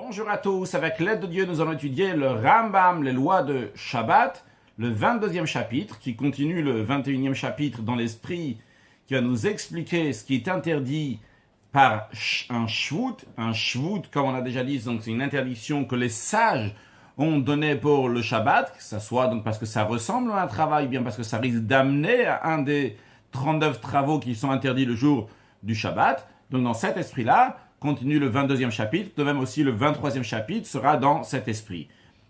Bonjour à tous, avec l'aide de Dieu, nous allons étudier le Rambam, les lois de Shabbat, le 22e chapitre, qui continue le 21e chapitre dans l'esprit, qui va nous expliquer ce qui est interdit par un shvut. Un shvut, comme on a déjà dit, donc c'est une interdiction que les sages ont donnée pour le Shabbat, que ça soit donc parce que ça ressemble à un travail, bien parce que ça risque d'amener à un des 39 travaux qui sont interdits le jour du Shabbat. Donc dans cet esprit-là, continue le 22e chapitre, de même aussi le 23e chapitre sera dans cet esprit.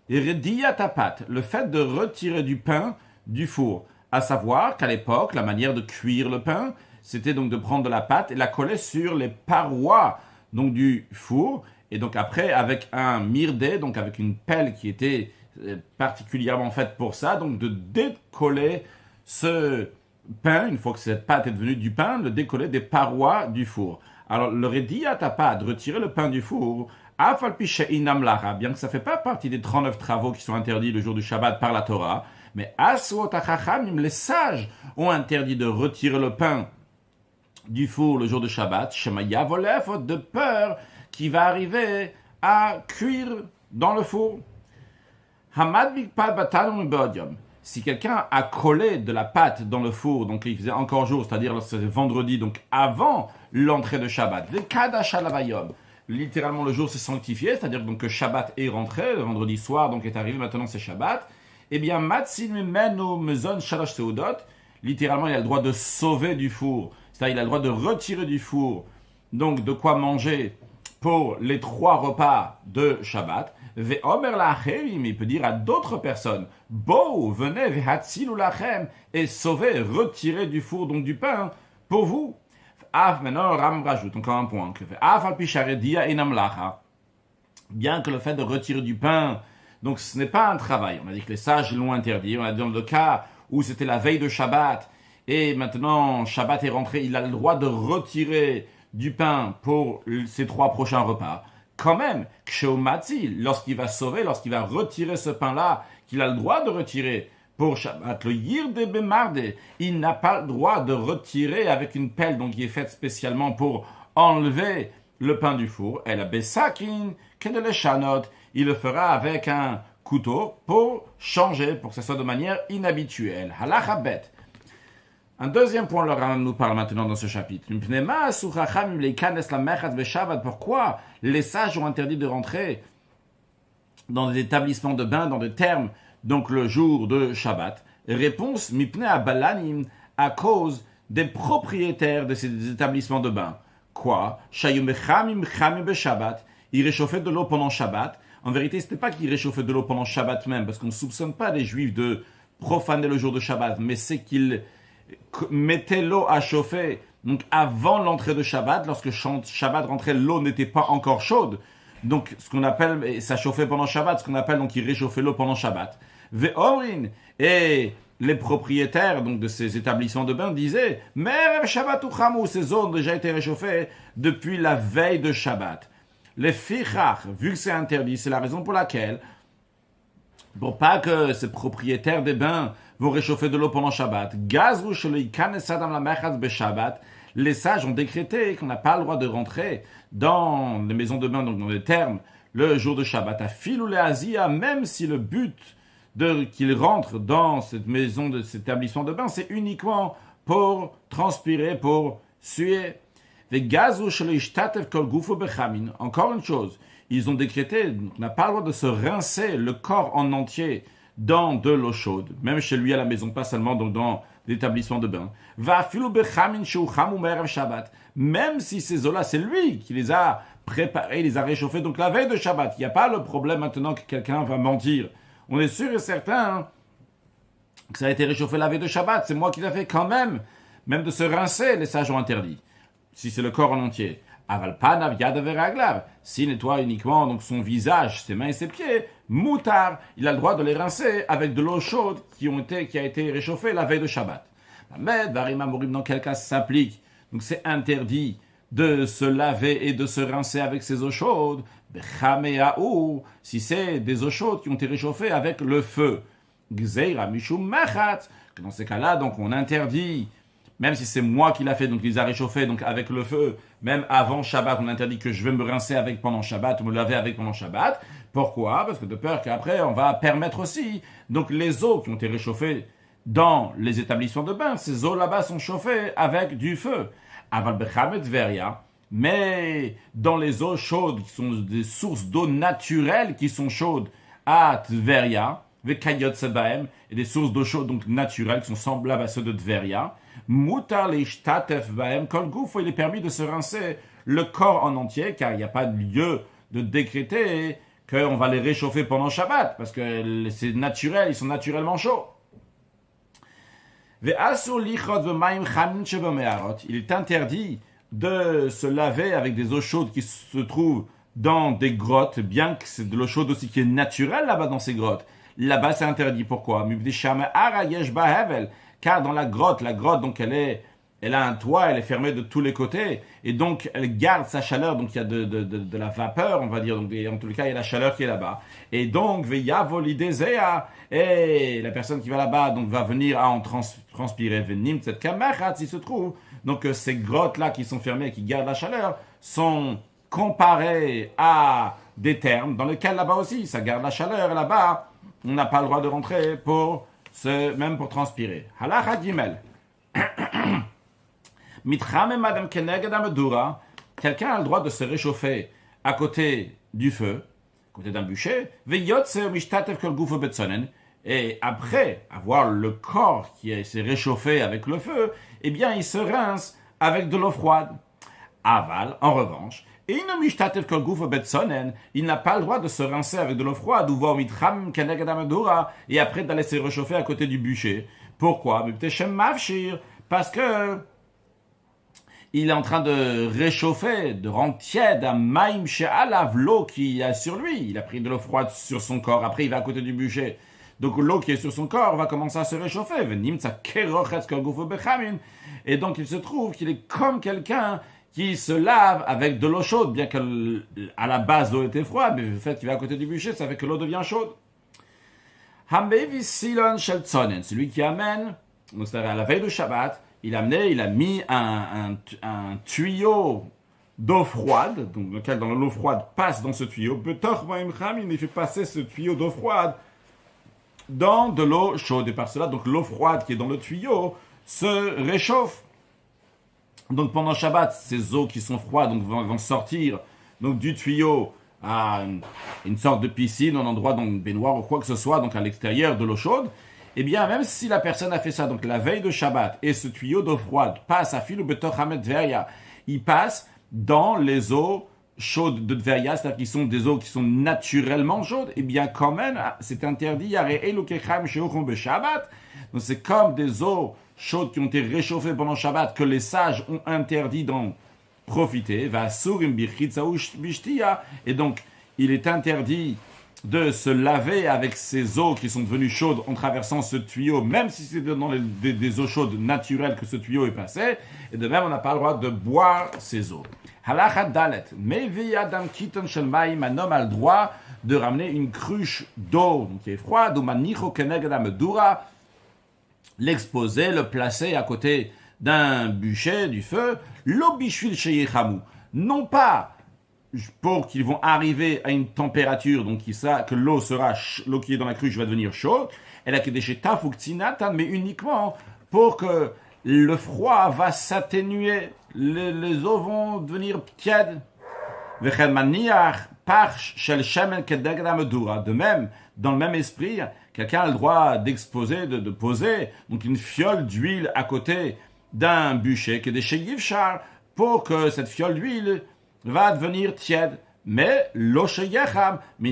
Et rediyatapat, le fait de retirer du pain du four, à savoir qu'à l'époque, la manière de cuire le pain, c'était donc de prendre de la pâte et la coller sur les parois donc du four, et donc après avec un mirdé, donc avec une pelle qui était particulièrement faite pour ça, donc de décoller ce pain, une fois que cette pâte est devenue du pain, le décoller des parois du four. Alors, le rediyatapat, de retirer le pain du four, bien que ça ne fait pas partie des 39 travaux qui sont interdits le jour du Shabbat par la Torah, mais les sages ont interdit de retirer le pain du four le jour du Shabbat, de peur qu'il va arriver à cuire dans le four. Si quelqu'un a collé de la pâte dans le four, donc il faisait encore jour, c'est-à-dire c'était vendredi, donc avant l'entrée de Shabbat, littéralement le jour s'est sanctifié, c'est-à-dire donc que Shabbat est rentré, le vendredi soir donc est arrivé, maintenant c'est Shabbat, eh bien, littéralement il a le droit de sauver du four, c'est-à-dire il a le droit de retirer du four, donc de quoi manger pour les 3 repas de Shabbat. Il peut dire à d'autres personnes, venez, et sauvez, retirez du four, donc du pain, pour vous. Maintenant, Ram rajoute encore un point. Bien que le fait de retirer du pain, donc ce n'est pas un travail. On a dit que les sages l'ont interdit. On a dit dans le cas où c'était la veille de Shabbat, et maintenant Shabbat est rentré, il a le droit de retirer du pain pour ses 3 prochains repas. Quand même, lorsqu'il va sauver, lorsqu'il va retirer ce pain-là, qu'il a le droit de retirer pour Shabbat, le yirde bemarde, il n'a pas le droit de retirer avec une pelle, donc qui est faite spécialement pour enlever le pain du four. Et la besakin, il le fera avec un couteau pour changer, pour que ce soit de manière inhabituelle. Halacha bet. Un deuxième point, le Rambam nous parle maintenant dans ce chapitre. Pourquoi les sages ont interdit de rentrer dans des établissements de bain, dans des thermes, donc le jour de Shabbat? Réponse, à cause des propriétaires de ces établissements de bain. Quoi? Ils réchauffaient de l'eau pendant Shabbat. En vérité, ce n'était pas qu'ils réchauffaient de l'eau pendant Shabbat même, parce qu'on ne soupçonne pas les Juifs de profaner le jour de Shabbat, mais c'est qu'ils mettaient l'eau à chauffer donc avant l'entrée de Shabbat. Lorsque Shabbat rentrait, l'eau n'était pas encore chaude, donc ce qu'on appelle, et ça chauffait pendant Shabbat, ce qu'on appelle donc ils réchauffaient l'eau pendant Shabbat. Et les propriétaires donc de ces établissements de bain disaient mais Shabbat ou Chamou, ces eaux ont déjà été réchauffées depuis la veille de Shabbat. Les fichach, vu que c'est interdit, c'est la raison pour laquelle, pour pas que ces propriétaires des bains vont réchauffer de l'eau pendant Shabbat, les sages ont décrété qu'on n'a pas le droit de rentrer dans les maisons de bain, donc dans les thermes, le jour de Shabbat. À fil ou les Asia, même si le but qu'ils rentrent dans cette maison, de cet établissement de bain, c'est uniquement pour transpirer, pour suer. Encore une chose, ils ont décrété qu'on n'a pas le droit de se rincer le corps en entier dans de l'eau chaude, même chez lui à la maison, pas seulement donc dans l'établissement de bain. Même si ces eaux-là, c'est lui qui les a préparés, les a réchauffés, donc la veille de Shabbat. Il n'y a pas le problème maintenant que quelqu'un va mentir. On est sûr et certain que ça a été réchauffé la veille de Shabbat. C'est moi qui l'ai fait quand même. Même de se rincer, les sages ont interdit. Si c'est le corps en entier. S'il nettoie uniquement donc son visage, ses mains et ses pieds, moutar, il a le droit de les rincer avec de l'eau chaude qui a été réchauffée la veille de Shabbat. Mais dans quel cas ça s'applique? Donc c'est interdit de se laver et de se rincer avec ces eaux chaudes. Si c'est des eaux chaudes qui ont été réchauffées avec le feu. Dans ces cas-là, donc on interdit même si c'est moi qui l'a fait, donc il les a réchauffés donc avec le feu, même avant Shabbat, on interdit que je vais me rincer avec pendant Shabbat, ou me laver avec pendant Shabbat. Pourquoi? Parce que de peur qu'après, on va permettre aussi, donc les eaux qui ont été réchauffées dans les établissements de bain, ces eaux là-bas sont chauffées avec du feu. Aval bechamet veria, mais dans les eaux chaudes, qui sont des sources d'eau naturelles qui sont chaudes à Tveria, vekayot sebaem, et des sources d'eau chaude donc naturelles qui sont semblables à ceux de Tveria, mutar leishtatef baem kol guf, il est permis de se rincer le corps en entier, car il n'y a pas de lieu de décréter qu'on va les réchauffer pendant Shabbat, parce que c'est naturel, ils sont naturellement chauds. Il est interdit de se laver avec des eaux chaudes qui se trouvent dans des grottes, bien que c'est de l'eau chaude aussi qui est naturelle là-bas dans ces grottes. Là-bas, c'est interdit. Pourquoi? Car dans la grotte donc elle a un toit, elle est fermée de tous les côtés, et donc elle garde sa chaleur, donc il y a de la vapeur, on va dire, donc en tous les cas, il y a la chaleur qui est là-bas. Et donc, et la personne qui va là-bas, donc va venir à en transpirer, il se trouve, donc ces grottes-là qui sont fermées, qui gardent la chaleur, sont comparées à des thermes, dans lesquels là-bas aussi, ça garde la chaleur, et là-bas, on n'a pas le droit de rentrer même pour transpirer. Halacha Gimel. Quelqu'un a le droit de se réchauffer à côté du feu, à côté d'un bûcher, et après avoir le corps qui s'est réchauffé avec le feu, eh bien il se rince avec de l'eau froide. Aval, en revanche, il n'a pas le droit de se rincer avec de l'eau froide et après d'aller se réchauffer à côté du bûcher. Pourquoi? Parce que il est en train de réchauffer, de rendre tiède un maïm she'alav, l'eau qui est sur lui. Il a pris de l'eau froide sur son corps, après il va à côté du bûcher. Donc l'eau qui est sur son corps va commencer à se réchauffer. Et donc il se trouve qu'il est comme quelqu'un qui se lave avec de l'eau chaude, bien qu'à la base l'eau était froide, mais le fait qu'il va à côté du bûcher, ça fait que l'eau devient chaude. Celui qui amène, donc c'est-à-dire à la veille de Shabbat, il a mis un tuyau d'eau froide, donc lequel dans l'eau froide passe dans ce tuyau. Il fait passer ce tuyau d'eau froide dans de l'eau chaude. Et par cela, donc l'eau froide qui est dans le tuyau se réchauffe. Donc pendant Shabbat, ces eaux qui sont froides vont sortir donc du tuyau à une sorte de piscine, un endroit donc baignoire ou quoi que ce soit, donc à l'extérieur de l'eau chaude. Eh bien, même si la personne a fait ça, donc la veille de Shabbat, et ce tuyau d'eau froide passe à fil il passe dans les eaux chaudes de Tveria, c'est-à-dire qu'ils sont des eaux qui sont naturellement chaudes, eh bien, quand même, c'est interdit. Donc, c'est comme des eaux chaudes qui ont été réchauffées pendant Shabbat, que les sages ont interdit d'en profiter. Et donc, il est interdit de se laver avec ces eaux qui sont devenues chaudes en traversant ce tuyau, même si c'est dans des eaux chaudes naturelles que ce tuyau est passé. Et de même, on n'a pas le droit de boire ces eaux. Halacha Dalet. Adam Kiton Shel Maim, un homme a le droit de ramener une cruche d'eau qui est froide, ou manicho keneged medura, l'exposer, le placer à côté d'un bûcher, du feu, lo bishvil sheyichamu. Non pas pour qu'ils vont arriver à une température, donc que l'eau qui est dans la cruche va devenir chaude, elle a que des mais uniquement pour que le froid va s'atténuer, les eaux vont devenir tièdes. De même, dans le même esprit, quelqu'un a le droit d'exposer, de poser donc une fiole d'huile à côté d'un bûcher, que des sheyivchar, pour que cette fiole d'huile va devenir tiède. Mais il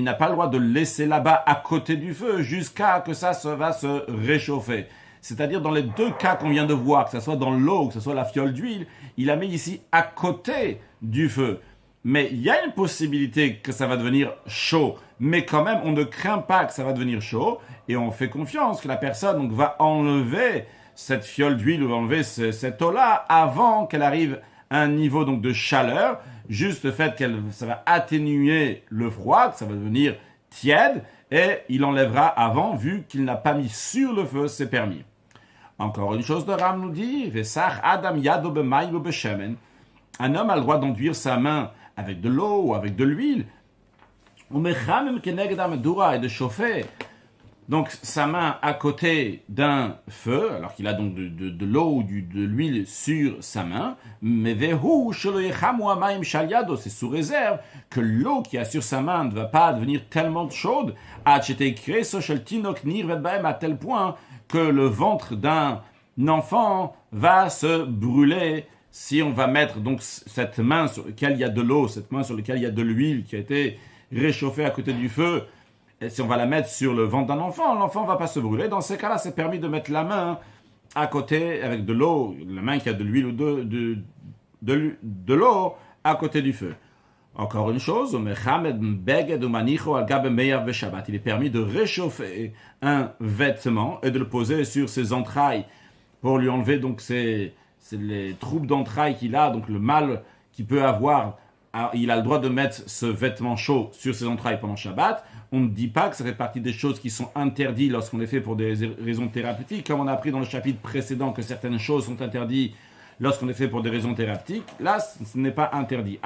n'a pas le droit de laisser là-bas à côté du feu jusqu'à que ça va se réchauffer. C'est-à-dire dans les deux cas qu'on vient de voir, que ce soit dans l'eau ou que ce soit la fiole d'huile, il la met ici à côté du feu. Mais il y a une possibilité que ça va devenir chaud. Mais quand même, on ne craint pas que ça va devenir chaud. Et on fait confiance que la personne donc, va enlever cette fiole d'huile ou enlever cette eau-là avant qu'elle arrive à un niveau donc, de chaleur. Juste le fait que ça va atténuer le froid, que ça va devenir tiède. Et il enlèvera avant, vu qu'il n'a pas mis sur le feu, c'est permis. Encore une chose, le Ram nous dit, Vesach Adam Yado b'mayim ou b'shemen. Un homme a le droit d'enduire sa main avec de l'eau ou avec de l'huile, ou mechamim keneged hamedura, et de chauffer donc sa main à côté d'un feu, alors qu'il a donc de l'eau ou de l'huile sur sa main, mais vehu shelo yechamu hamayim shal yado, c'est sous réserve que l'eau qui a sur sa main ne va pas devenir tellement chaude, à tel point que le ventre d'un enfant va se brûler si on va mettre donc cette main sur laquelle il y a de l'eau, cette main sur laquelle il y a de l'huile qui a été réchauffée à côté du feu. Et si on va la mettre sur le ventre d'un enfant, l'enfant ne va pas se brûler. Dans ces cas-là, c'est permis de mettre la main à côté avec de l'eau, la main qui a de l'huile ou de l'eau à côté du feu. Encore une chose, il est permis de réchauffer un vêtement et de le poser sur ses entrailles pour lui enlever donc c'est les troubles d'entrailles qu'il a, donc le mal qu'il peut avoir. Alors, il a le droit de mettre ce vêtement chaud sur ses entrailles pendant Shabbat. On ne dit pas que ça fait partie des choses qui sont interdites lorsqu'on les fait pour des raisons thérapeutiques, comme on a appris dans le chapitre précédent que certaines choses sont interdites lorsqu'on les fait pour des raisons thérapeutiques. Là, ce n'est pas interdit.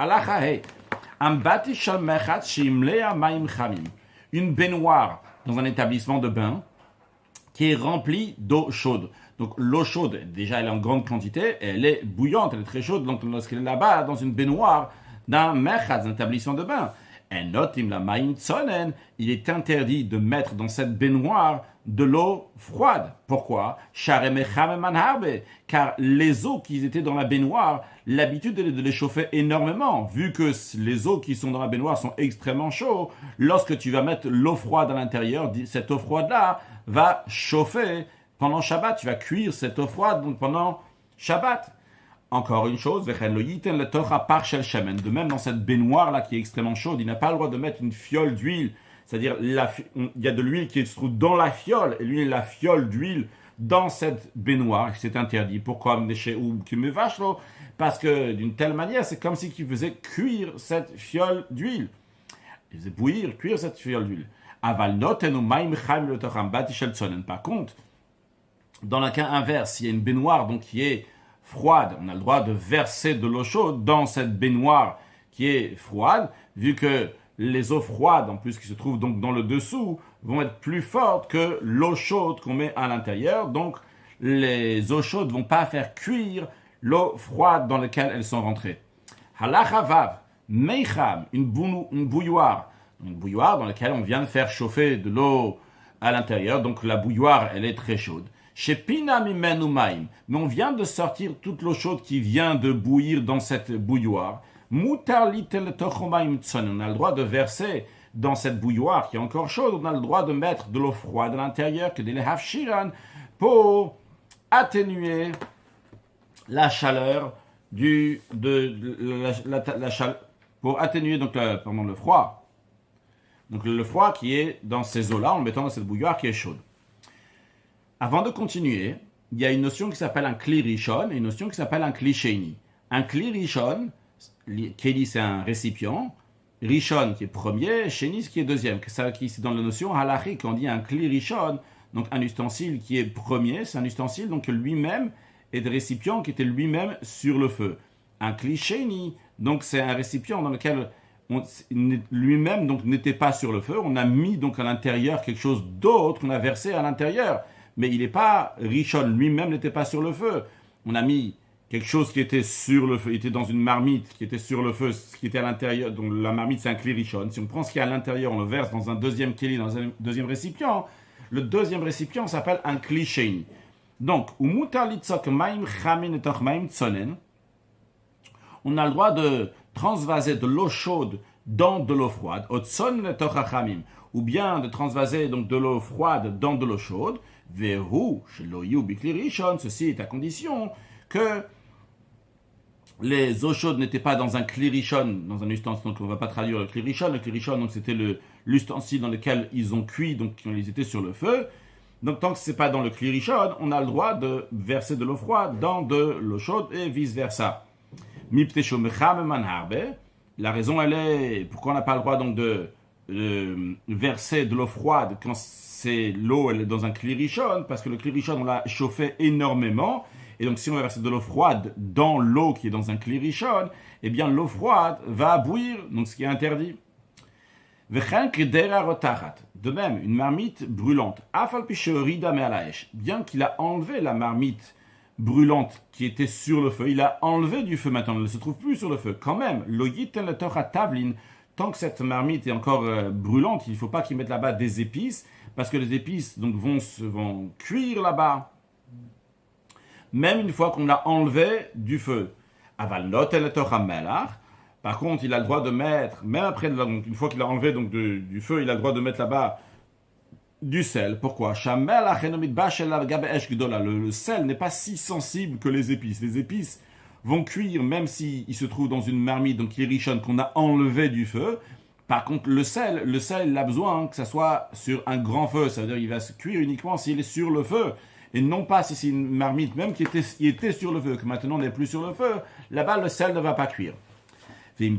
Une baignoire dans un établissement de bain qui est remplie d'eau chaude. Donc l'eau chaude, déjà elle est en grande quantité, elle est bouillante, elle est très chaude, donc lorsqu'elle est là-bas, dans une baignoire d'un merchatz, d'un établissement de bain, il est interdit de mettre dans cette baignoire de l'eau froide. Pourquoi? Car les eaux qui étaient dans la baignoire, l'habitude est de les chauffer énormément. Vu que les eaux qui sont dans la baignoire sont extrêmement chaudes, lorsque tu vas mettre l'eau froide à l'intérieur, cette eau froide-là va chauffer pendant Shabbat. Tu vas cuire cette eau froide donc pendant Shabbat. Encore une chose, de même dans cette baignoire-là qui est extrêmement chaude, il n'a pas le droit de mettre une fiole d'huile, c'est-à-dire il y a de l'huile qui se trouve dans la fiole, et lui, la fiole d'huile dans cette baignoire, c'est interdit. Pourquoi? Parce que d'une telle manière, c'est comme s'il faisait cuire cette fiole d'huile. Il faisait bouillir, cuire cette fiole d'huile. Par contre, dans le cas inverse, il y a une baignoire donc, qui est froide, on a le droit de verser de l'eau chaude dans cette baignoire qui est froide, vu que les eaux froides, en plus qui se trouvent donc dans le dessous, vont être plus fortes que l'eau chaude qu'on met à l'intérieur. Donc les eaux chaudes ne vont pas faire cuire l'eau froide dans laquelle elles sont rentrées. Halacha vav, meicham, une bouilloire dans laquelle on vient de faire chauffer de l'eau à l'intérieur. Donc la bouilloire, elle est très chaude. Chez Pina mimenu maim, mais on vient de sortir toute l'eau chaude qui vient de bouillir dans cette bouilloire. Mutar litel tochomaim tson, on a le droit de verser dans cette bouilloire qui est encore chaude, on a le droit de mettre de l'eau froide à l'intérieur que des lehav shiran pour atténuer la chaleur pour atténuer donc le froid. Donc le froid qui est dans ces eaux-là en le mettant dans cette bouilloire qui est chaude. Avant de continuer, il y a une notion qui s'appelle un kli rishon et une notion qui s'appelle un kli sheni. Un kli rishon, keli c'est un récipient, rishon qui est premier, sheni qui est deuxième. C'est qui c'est dans la notion halachique on dit un kli rishon, donc un ustensile qui est premier, c'est un ustensile donc lui-même est des récipients qui était lui-même sur le feu. Un kli sheni, donc c'est un récipient dans lequel lui-même donc n'était pas sur le feu, on a mis donc à l'intérieur quelque chose d'autre qu'on a versé à l'intérieur. Mais il n'est pas rishon, lui-même n'était pas sur le feu. On a mis quelque chose qui était sur le feu, il était dans une marmite qui était sur le feu, ce qui était à l'intérieur. Donc la marmite, c'est un kli rishon. Si on prend ce qui est à l'intérieur, on le verse dans un deuxième kli, dans un deuxième récipient. Le deuxième récipient s'appelle un kli sheni. Donc, on a le droit de transvaser de l'eau chaude dans de l'eau froide, ou bien de transvaser donc de l'eau froide dans de l'eau chaude. Ceci est à condition que les eaux chaudes n'étaient pas dans un kli rishon, dans un ustensile, donc on ne va pas traduire le kli rishon. Le kli rishon, donc c'était l'ustensile dans lequel ils ont cuit, donc quand ils étaient sur le feu. Donc tant que ce n'est pas dans le kli rishon, on a le droit de verser de l'eau froide dans de l'eau chaude et vice-versa. La raison, elle est, pourquoi on n'a pas le droit donc de verser de l'eau froide quand l'eau elle est dans un klirishon, parce que le klirishon on l'a chauffé énormément, et donc si on va verser de l'eau froide dans l'eau qui est dans un klirishon, eh bien l'eau froide va bouillir, donc ce qui est interdit. De même, une marmite brûlante, bien qu'il a enlevé la marmite brûlante qui était sur le feu, il a enlevé du feu maintenant, elle ne se trouve plus sur le feu. Quand même, tant que cette marmite est encore brûlante, il ne faut pas qu'il mette là-bas des épices, parce que les épices donc, vont cuire là-bas, même une fois qu'on l'a enlevé du feu. Par contre, il a le droit de mettre, même après, donc, une fois qu'il a enlevé donc, du feu, il a le droit de mettre là-bas du sel. Pourquoi? Le sel n'est pas si sensible que les épices. Les épices vont cuire même s'il se trouve dans une marmite, donc qui est richonne, qu'on a enlevé du feu. Par contre, le sel, il a besoin que ça soit sur un grand feu. Ça veut dire qu'il va se cuire uniquement s'il est sur le feu. Et non pas si c'est une marmite même qui était sur le feu, que maintenant n'est plus sur le feu. Là-bas, le sel ne va pas cuire. S'il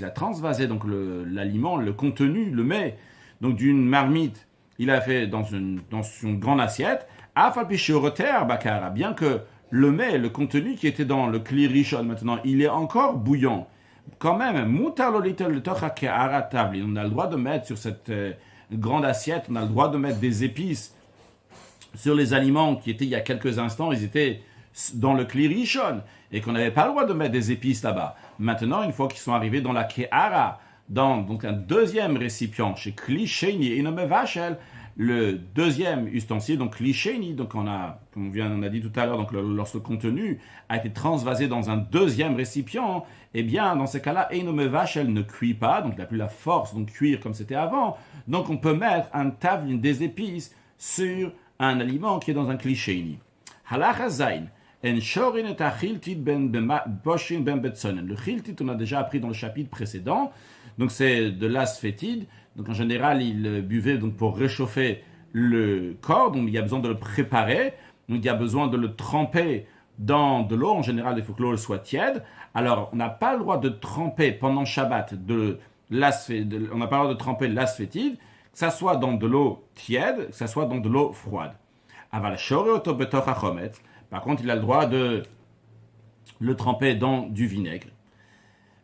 a transvasé donc l'aliment, le contenu, le mets, donc d'une marmite, il a fait dans une grande assiette, bien que le mets, le contenu qui était dans le kli rishon maintenant, il est encore bouillant. Quand même, on a le droit de mettre sur cette grande assiette, on a le droit de mettre des épices sur les aliments qui étaient il y a quelques instants, ils étaient dans le kli rishon, et qu'on n'avait pas le droit de mettre des épices là-bas. Maintenant, une fois qu'ils sont arrivés dans la ke'ara, dans donc un deuxième récipient, chez kli sheni et vachel, le deuxième ustensile, donc kli sheni, donc on a dit tout à l'heure, donc lorsque le contenu a été transvasé dans un deuxième récipient, eh bien, dans ces cas-là, Einome vachel ne cuit pas, donc il n'a plus la force de cuire comme c'était avant, donc on peut mettre un tavlin des épices sur un aliment qui est dans un kli sheni. Halacha zayin. Le chiltit, on a déjà appris dans le chapitre précédent, donc c'est de l'asphétide. Donc en général, il buvait donc pour réchauffer le corps, donc il y a besoin de le préparer, donc il y a besoin de le tremper dans de l'eau. En général, il faut que l'eau soit tiède. Alors, on n'a pas le droit de tremper pendant Shabbat on n'a pas le droit de tremper l'asphétide, que ça soit dans de l'eau tiède, que ça soit dans de l'eau froide. Par contre, il a le droit de le tremper dans du vinaigre.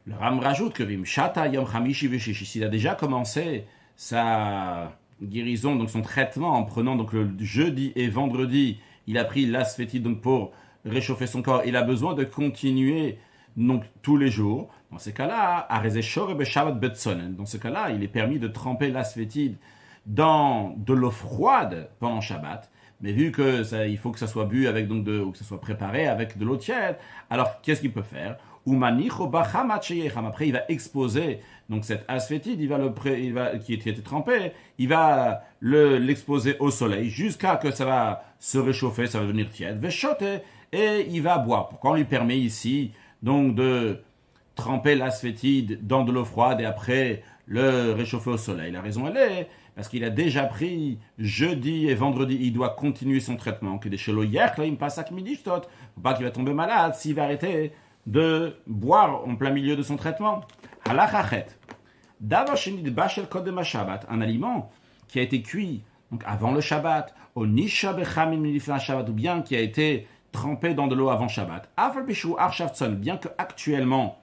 Le Ram rajoute que s'il a déjà commencé sa guérison, donc son traitement en prenant donc le jeudi et vendredi, il a pris l'asphétide donc pour réchauffer son corps, il a besoin de continuer donc tous les jours. Dans ces cas-là, dans ce cas-là, il est permis de tremper l'asphétide dans de l'eau froide pendant Shabbat. Mais vu que il faut que ça soit bu avec ou que ça soit préparé avec de l'eau tiède, alors qu'est-ce qu'il peut faire? Après, il va exposer donc cette asphétide, qui était trempée, il va l'exposer au soleil jusqu'à que ça va se réchauffer, ça va devenir tiède, et il va boire. Pourquoi on lui permet ici donc de tremper l'asphétide dans de l'eau froide et après le réchauffer au soleil? La raison elle est parce qu'il a déjà pris jeudi et vendredi, il doit continuer son traitement. Que des chelos hier, là, il me passe à midi, faut pas qu'il va tomber malade s'il va arrêter de boire en plein milieu de son traitement. Halachachet. Un aliment qui a été cuit donc avant le Shabbat, au nisha bechamim lifna Shabbat, ou bien qui a été trempé dans de l'eau avant Shabbat. Bien que actuellement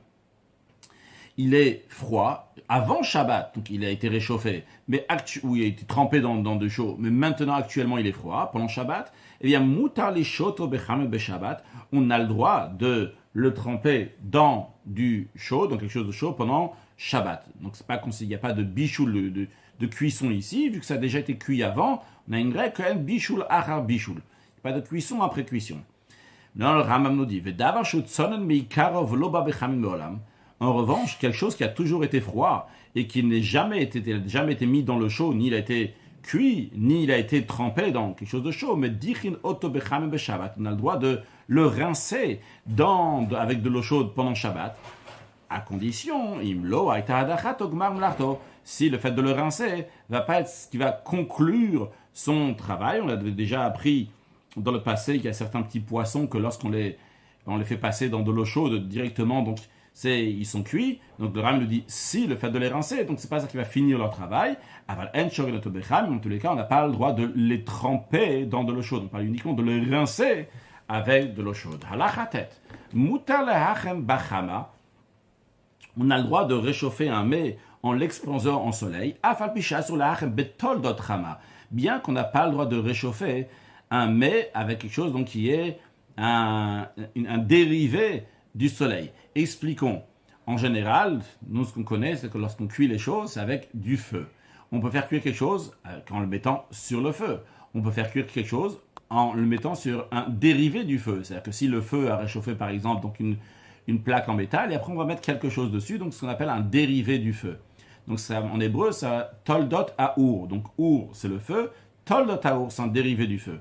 il est froid, avant Shabbat, donc il a été réchauffé, ou il a été trempé dans de chaud, mais maintenant actuellement il est froid, pendant Shabbat, eh bien, mutar li shoto bechamim beshabbat, on a le droit de le tremper dans du chaud, donc quelque chose de chaud pendant Shabbat. Donc c'est pas il n'y a pas de bichoul, de cuisson ici, vu que ça a déjà été cuit avant, on a une règle quand même bichoul achar bichoul. Il n'y a pas de cuisson après cuisson. Non, le Rambam nous dit, vedavar shutzonen meikarov lo ba bechamim beolam. En revanche, quelque chose qui a toujours été froid et qui n'a jamais été mis dans le chaud, ni il a été cuit, ni il a été trempé dans quelque chose de chaud, mais dichin oto bechamim beshabbat, on a le droit de le rincer avec de l'eau chaude pendant Shabbat, à condition, si le fait de le rincer va pas être ce qui va conclure son travail. On a déjà appris dans le passé qu'il y a certains petits poissons que lorsqu'on les fait passer dans de l'eau chaude directement, donc ils sont cuits. Donc le Ram nous dit si le fait de les rincer, donc c'est pas ça qui va finir leur travail. Aval en shorinot becham, en tous les cas, on n'a pas le droit de les tremper dans de l'eau chaude. On parle uniquement de les rincer avec de l'eau chaude. Halachatet, mutar lehachem bachama. On a le droit de réchauffer un mets en l'exposant en soleil, afal pisha sur lehachem betoldot chama. Bien qu'on n'a pas le droit de réchauffer un mets avec quelque chose donc qui est un dérivé du soleil. Expliquons. En général, nous, ce qu'on connaît, c'est que lorsqu'on cuit les choses, c'est avec du feu. On peut faire cuire quelque chose en le mettant sur le feu. On peut faire cuire quelque chose en le mettant sur un dérivé du feu. C'est-à-dire que si le feu a réchauffé, par exemple, donc une plaque en métal, et après on va mettre quelque chose dessus, donc ce qu'on appelle un dérivé du feu. Donc ça, en hébreu, ça toldot aour. Donc our, c'est le feu. Toldot aour, c'est un dérivé du feu.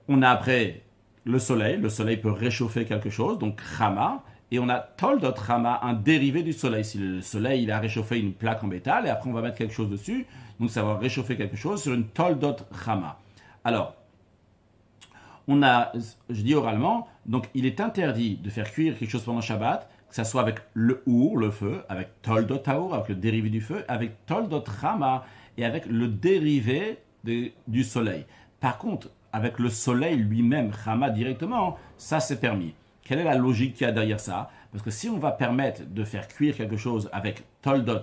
On a après le soleil peut réchauffer quelque chose, donc chama, et on a toldot chama, un dérivé du soleil. Si le soleil il a réchauffé une plaque en métal, et après on va mettre quelque chose dessus, donc ça va réchauffer quelque chose sur une toldot chama. Alors, on a, je dis oralement, donc il est interdit de faire cuire quelque chose pendant Shabbat, que ça soit avec le our, le feu, avec toldot aour, avec le dérivé du feu, avec toldot chama, et avec le dérivé du soleil. Par contre, avec le soleil lui-même, Chama directement, ça c'est permis. Quelle est la logique qu'il y a derrière ça? Parce que si on va permettre de faire cuire quelque chose avec toldot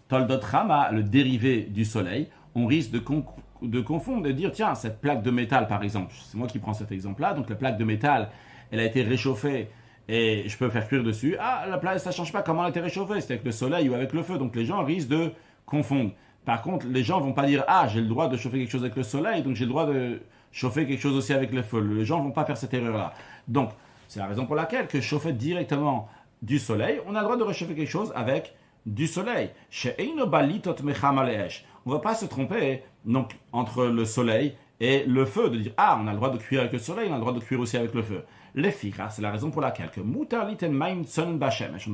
Chama, le dérivé du soleil, on risque de confondre, de dire tiens, cette plaque de métal par exemple, c'est moi qui prends cet exemple-là, donc la plaque de métal, elle a été réchauffée et je peux faire cuire dessus. Ah, la plaque, ça ne change pas comment elle a été réchauffée, c'est avec le soleil ou avec le feu, donc les gens risquent de confondre. Par contre, les gens ne vont pas dire ah, j'ai le droit de chauffer quelque chose avec le soleil, donc j'ai le droit de chauffer quelque chose aussi avec le feu. Les gens ne vont pas faire cette erreur-là. Donc, c'est la raison pour laquelle que chauffer directement du soleil, on a le droit de réchauffer quelque chose avec du soleil. On ne va pas se tromper donc, entre le soleil et le feu, de dire ah, on a le droit de cuire avec le soleil, on a le droit de cuire aussi avec le feu. Les fikra, c'est la raison pour laquelle que on a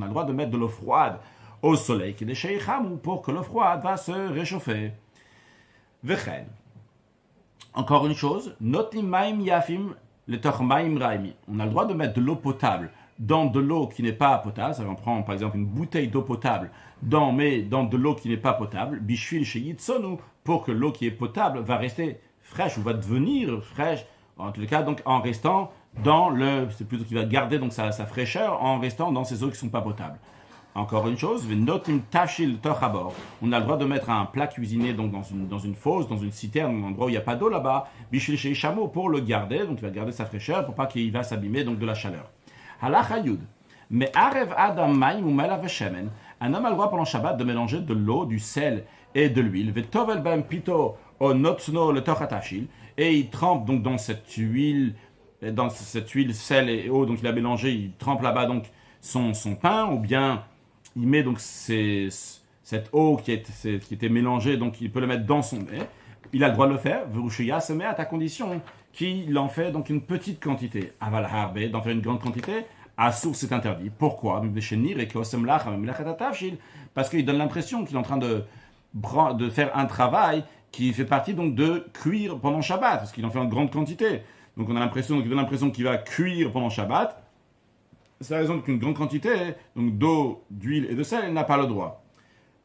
le droit de mettre de l'eau froide au soleil, qui est pour que l'eau froide va se réchauffer. Vechen. Encore une chose, notim maim yafim le toch maim raimi. On a le droit de mettre de l'eau potable dans de l'eau qui n'est pas potable. Ça va prendre par exemple une bouteille d'eau potable dans de l'eau qui n'est pas potable. Bishvil sheyitzonu, pour que l'eau qui est potable va rester fraîche ou va devenir fraîche. En tout cas, donc en restant dans c'est plutôt qu'il va garder donc sa fraîcheur en restant dans ces eaux qui ne sont pas potables. Encore une chose, on a le droit de mettre un plat cuisiné donc dans une fosse, dans une citerne, un endroit où il n'y a pas d'eau là-bas, pour le garder, donc il va garder sa fraîcheur pour pas qu'il va s'abîmer donc de la chaleur. Halacha Yud. Mais arev adam maim ou melav shemen. Un homme a le droit pendant Shabbat de mélanger de l'eau, du sel et de l'huile. Vetovel bam pito o notzno le tochatashil. Et il trempe donc dans cette huile sel et eau, donc il a mélangé, il trempe là-bas donc son pain, ou bien il met donc cette eau qui était mélangée, donc il peut le mettre dans son mets. Il a le droit de le faire. Verushiya se met à ta condition qu'il en fait donc une petite quantité. Aval harbe, d'en faire une grande quantité, à source c'est interdit. Pourquoi? Parce qu'il donne l'impression qu'il est en train de faire un travail qui fait partie donc de cuire pendant Shabbat, parce qu'il en fait une grande quantité. Donc on a l'impression qu'il va cuire pendant Shabbat. C'est la raison qu'une grande quantité donc d'eau, d'huile et de sel, il n'a pas le droit.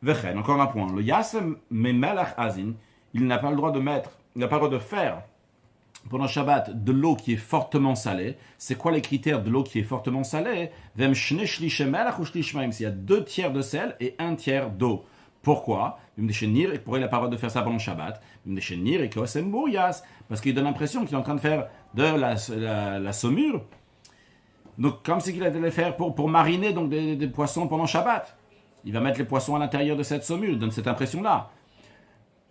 Vechen, encore un point. Le yasem memelach azin, il n'a pas le droit de faire pendant Shabbat de l'eau qui est fortement salée. C'est quoi les critères de l'eau qui est fortement salée? Vem shne shlish melach ou shlish maim. S'il y a 2 tiers de sel et 1 tiers d'eau. Pourquoi? Pourquoi il n'a pas le droit de faire ça pendant Shabbat? Parce qu'il donne l'impression qu'il est en train de faire de la saumure. Donc, comme c'est qu'il a de les faire pour mariner donc des poissons pendant Shabbat. Il va mettre les poissons à l'intérieur de cette saumure, il donne cette impression-là.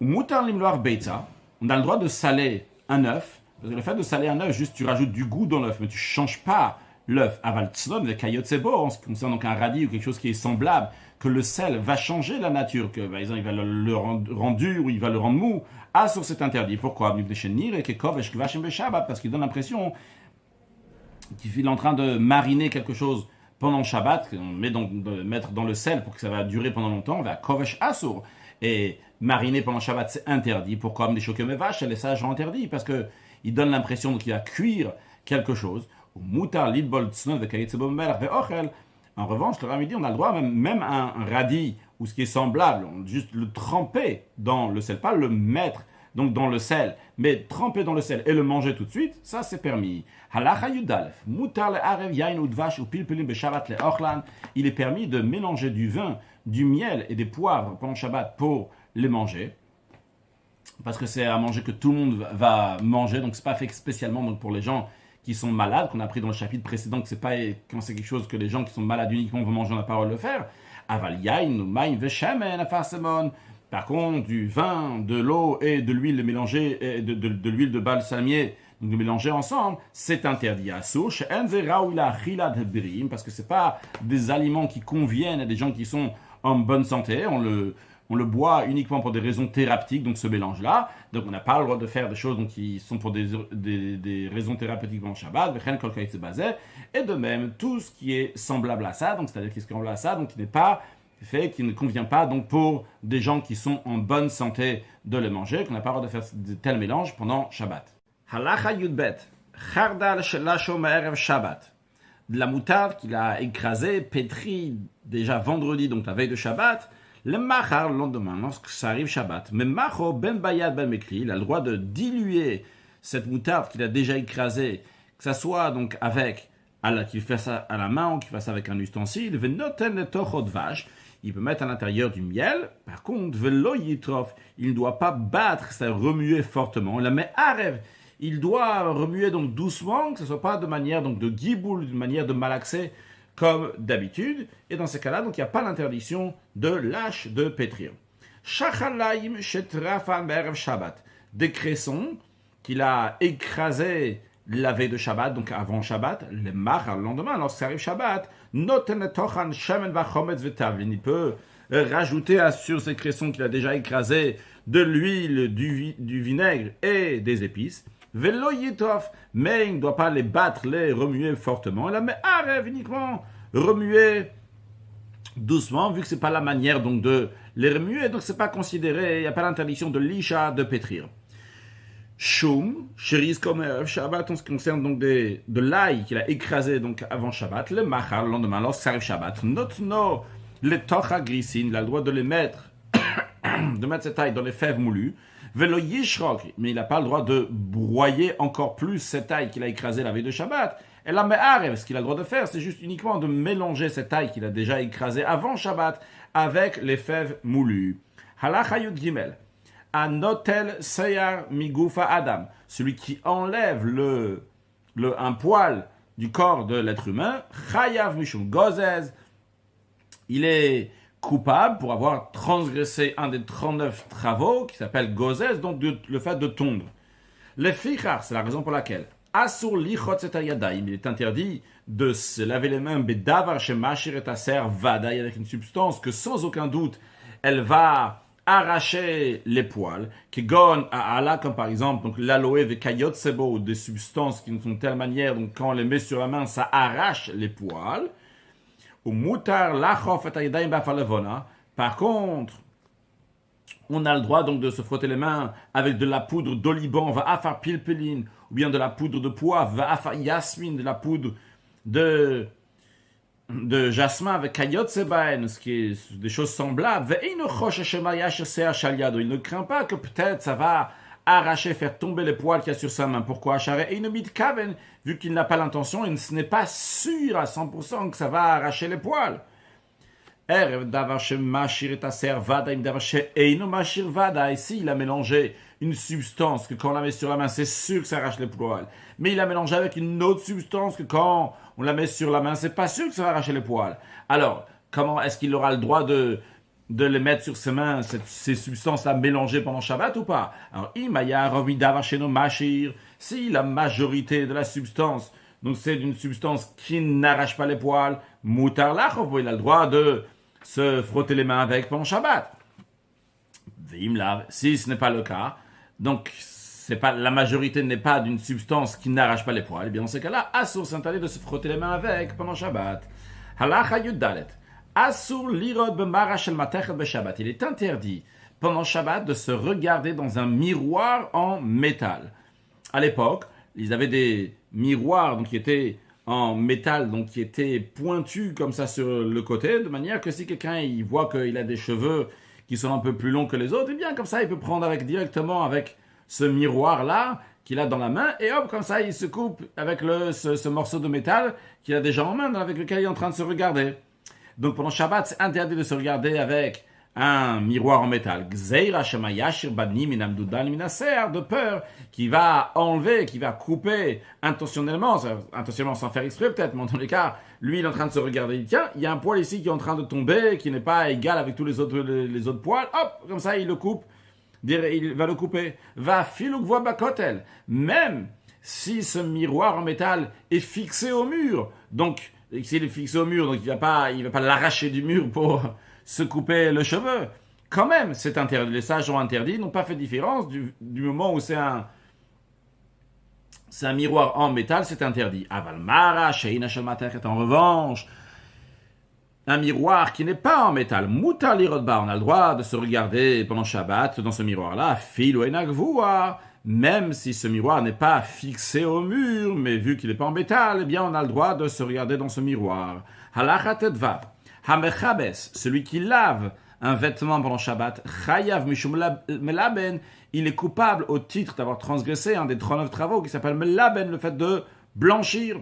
On a le droit de saler un œuf. Parce que le fait de saler un œuf, juste tu rajoutes du goût dans l'œuf, mais tu ne changes pas l'œuf. Aval tzlon, le kayotsebo, en ce qui concerne donc un radis ou quelque chose qui est semblable, que le sel va changer la nature, que par exemple il va le rendre dur ou il va le rendre mou. Ah, sur cet interdit. Pourquoi? Parce qu'il donne l'impression qu'il est en train de mariner quelque chose pendant Shabbat, de mettre dans le sel pour que ça va durer pendant longtemps, on va kovesh asur. Et mariner pendant Shabbat, c'est interdit. Pourquoi? Les chokemevash, les sages ont interdit, parce qu'il donne l'impression qu'il va cuire quelque chose. En revanche, le Rambam dit on a le droit, même un radis ou ce qui est semblable, juste le tremper dans le sel, pas le mettre donc dans le sel, mais tremper dans le sel et le manger tout de suite, ça c'est permis. Halacha yudalef, mutar le'arev yain udvash ou pilpilim beshabbat le'ochlan. Il est permis de mélanger du vin, du miel et des poivres pendant Shabbat pour les manger. Parce que c'est à manger que tout le monde va manger, donc c'est pas fait spécialement donc pour les gens qui sont malades, qu'on a appris dans le chapitre précédent que c'est pas quand c'est quelque chose que les gens qui sont malades uniquement vont manger, on n'a pas le droit de le faire. Aval yain ou maïn veshemen afarsemon. Par contre, du vin, de l'eau et de l'huile mélangée, de l'huile de balsamier, donc de mélanger ensemble, c'est interdit à souche. Parce que c'est pas des aliments qui conviennent à des gens qui sont en bonne santé. On le boit uniquement pour des raisons thérapeutiques, donc ce mélange-là. Donc on n'a pas le droit de faire des choses donc, qui sont pour des raisons thérapeutiques en Shabbat. Et de même, tout ce qui est semblable à ça, donc c'est-à-dire qui est semblable à ça, donc qui n'est pas fait, qui ne convient pas donc pour des gens qui sont en bonne santé de le manger, qu'on n'a pas le droit de faire de tels mélanges pendant Shabbat. Halacha yudbet, chardal shelasho ma'erev Shabbat. De la moutarde qu'il a écrasée, pétrie déjà vendredi, donc la veille de Shabbat, le machar le lendemain, lorsque ça arrive Shabbat. Mais macho ben bayad ben mekli, il a le droit de diluer cette moutarde qu'il a déjà écrasée, que ça soit donc avec, qu'il fasse ça à la main ou qu'il fasse ça avec un ustensile, venoten le tochot vache. Il peut mettre à l'intérieur du miel. Par contre, velo yitrof, il ne doit pas battre, c'est-à-dire remuer fortement. Il la met arev. Il doit remuer donc doucement, que ce ne soit pas de manière donc de giboul, de manière de malaxer comme d'habitude. Et dans ces cas-là, donc il n'y a pas l'interdiction de lâche de pétrir. Shachalaim shetrafan be'erev Shabbat. Des cressons qu'il a écrasés la veille de Shabbat, donc avant Shabbat, le machar le lendemain, lorsque arrive Shabbat, noten tochan shemen vachometz vetavlin. Il peut rajouter sur ces cressons qu'il a déjà écrasés de l'huile, du vinaigre et des épices. Velo yitof, mais il ne doit pas les battre, les remuer fortement. Il a mais arrête uniquement remuer doucement, vu que c'est pas la manière donc de les remuer, donc c'est pas considéré, il n'y a pas l'interdiction de l'isha de pétrir. Shum, cherise comme Shabbat, en ce qui concerne donc de l'ail qu'il a écrasé donc avant Shabbat, le machar le lendemain, lorsque ça arrive Shabbat, notno, les tocha grissin, il a le droit de les mettre, de mettre cette ail dans les fèves moulues, velo yishrok, mais il n'a pas le droit de broyer encore plus cette ail qu'il a écrasé la veille de Shabbat. Et la me'arev, ce qu'il a le droit de faire, c'est juste uniquement de mélanger cette ail qu'il a déjà écrasé avant Shabbat avec les fèves moulues. Halacha yud gimel. Anotel seyar migufa adam, celui qui enlève un poil du corps de l'être humain, chayav mishum gozez, il est coupable pour avoir transgressé un des 39 travaux qui s'appelle gozez, donc le fait de tondre. Le fichar, c'est la raison pour laquelle asur lichot setayadaim, il est interdit de se laver les mains bedavar shemashir et aser vadaï, avec une substance que sans aucun doute elle va arracher les poils, qui gon à Allah, comme par exemple donc l'aloe ve kayot sebo, des substances qui ne sont de telle manière, donc quand on les met sur la main, ça arrache les poils. Ou mutar lachof etaydaim bafalevona. Par contre, on a le droit donc de se frotter les mains avec de la poudre d'oliban, va afar pilpelin, ou bien de la poudre de poivre, va afar yasmine, de la poudre de jasmin avec kayot sebaen, ce qui est des choses semblables. Il ne craint pas que peut-être ça va arracher, faire tomber les poils qu'il y a sur sa main. Pourquoi vu qu'il n'a pas l'intention et ce n'est pas sûr à 100% que ça va arracher les poils. Ici, il a mélangé une substance que quand on la met sur la main, c'est sûr que ça arrache les poils. Mais il a mélangé avec une autre substance que quand on la met sur la main, c'est pas sûr que ça va arracher les poils. Alors, comment est-ce qu'il aura le droit de les mettre sur ses mains, ces substances-là mélangées pendant Shabbat ou pas? Alors, si la majorité de la substance, donc c'est une substance qui n'arrache pas les poils, mutar lachov, il a le droit de se frotter les mains avec pendant Shabbat. Si ce n'est pas le cas, donc la majorité n'est pas d'une substance qui n'arrache pas les poils, et bien dans ce cas-là, Asur s'interdit de se frotter les mains avec pendant Shabbat. Halacha yuddalet. Asur lirod b'marash el matechet b'Shabbat. Il est interdit pendant Shabbat de se regarder dans un miroir en métal. À l'époque, ils avaient des miroirs donc, qui étaient en métal, donc qui était pointu comme ça sur le côté, de manière que si quelqu'un il voit qu'il a des cheveux qui sont un peu plus longs que les autres, et bien comme ça il peut prendre directement avec ce miroir-là qu'il a dans la main, et hop, comme ça il se coupe avec ce morceau de métal qu'il a déjà en main, avec lequel il est en train de se regarder. Donc pendant Shabbat, c'est interdit de se regarder avec un miroir en métal. Gzeira shemayashir bani minam dudan minaser, de peur qui va enlever, qui va couper intentionnellement sans faire exprès peut-être, mais dans les cas, lui il est en train de se regarder, il dit, tiens, il y a un poil ici qui est en train de tomber, qui n'est pas égal avec tous les autres poils, hop, comme ça il le coupe, il va le couper. Va filouk voa bakotel, même si ce miroir en métal est fixé au mur, donc s'il est fixé au mur, donc il va pas l'arracher du mur pour se couper le cheveu. Quand même, c'est interdit. Les sages ont interdit, n'ont pas fait différence du moment où c'est un miroir en métal, c'est interdit. Avalmara, sheina shalmatechet, en revanche, un miroir qui n'est pas en métal, mutar lirodba, on a le droit de se regarder pendant Shabbat dans ce miroir-là, filo enagvua, même si ce miroir n'est pas fixé au mur, mais vu qu'il n'est pas en métal, eh bien on a le droit de se regarder dans ce miroir. Halachat edvav, hamechabes, celui qui lave un vêtement pendant Shabbat, chayav mishum melaben, il est coupable au titre d'avoir transgressé un des 39 travaux qui s'appelle melaben, le fait de blanchir.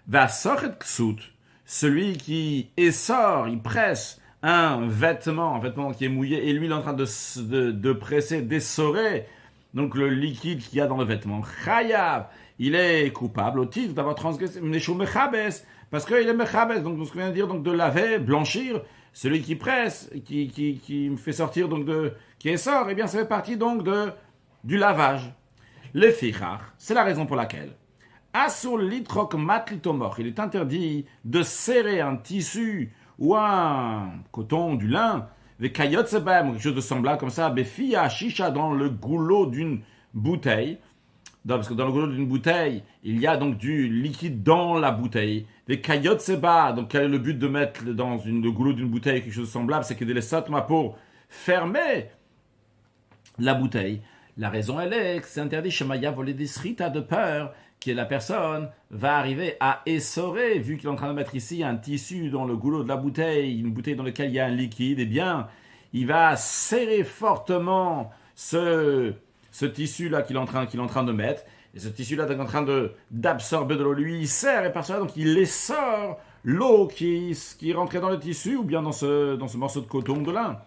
Va sochet ksut, celui qui essore, il presse un vêtement qui est mouillé, et lui il est en train de presser, d'essorer, donc le liquide qu'il y a dans le vêtement. Chayav, il est coupable au titre d'avoir transgressé, parce qu'il est mechabes, donc ce qu'on vient de dire, donc de laver, blanchir, celui qui presse, qui fait sortir, donc qui essore, eh bien ça fait partie donc du lavage. Le fichar, c'est la raison pour laquelle Asur litrok matlitomor, il est interdit de serrer un tissu ou un coton, du lin, avec kayotsebem, ou quelque chose de semblable comme ça, befia shisha, dans le goulot d'une bouteille. Parce que dans le goulot d'une bouteille, il y a donc du liquide dans la bouteille. Les kayotseba, donc quel est le but de mettre dans le goulot d'une bouteille quelque chose de semblable, c'est que des satma pour fermer la bouteille. La raison, elle est que c'est interdit chez Maya voler des srita, de peur que la personne va arriver à essorer, vu qu'il est en train de mettre ici un tissu dans le goulot de la bouteille, une bouteille dans laquelle il y a un liquide, eh bien, il va serrer fortement ce tissu-là qu'il est en train de mettre, et ce tissu-là est en train d'absorber de l'eau. Lui, il serre, et par cela, donc il essore l'eau qui est rentrée dans le tissu, ou bien dans ce morceau de coton de lin.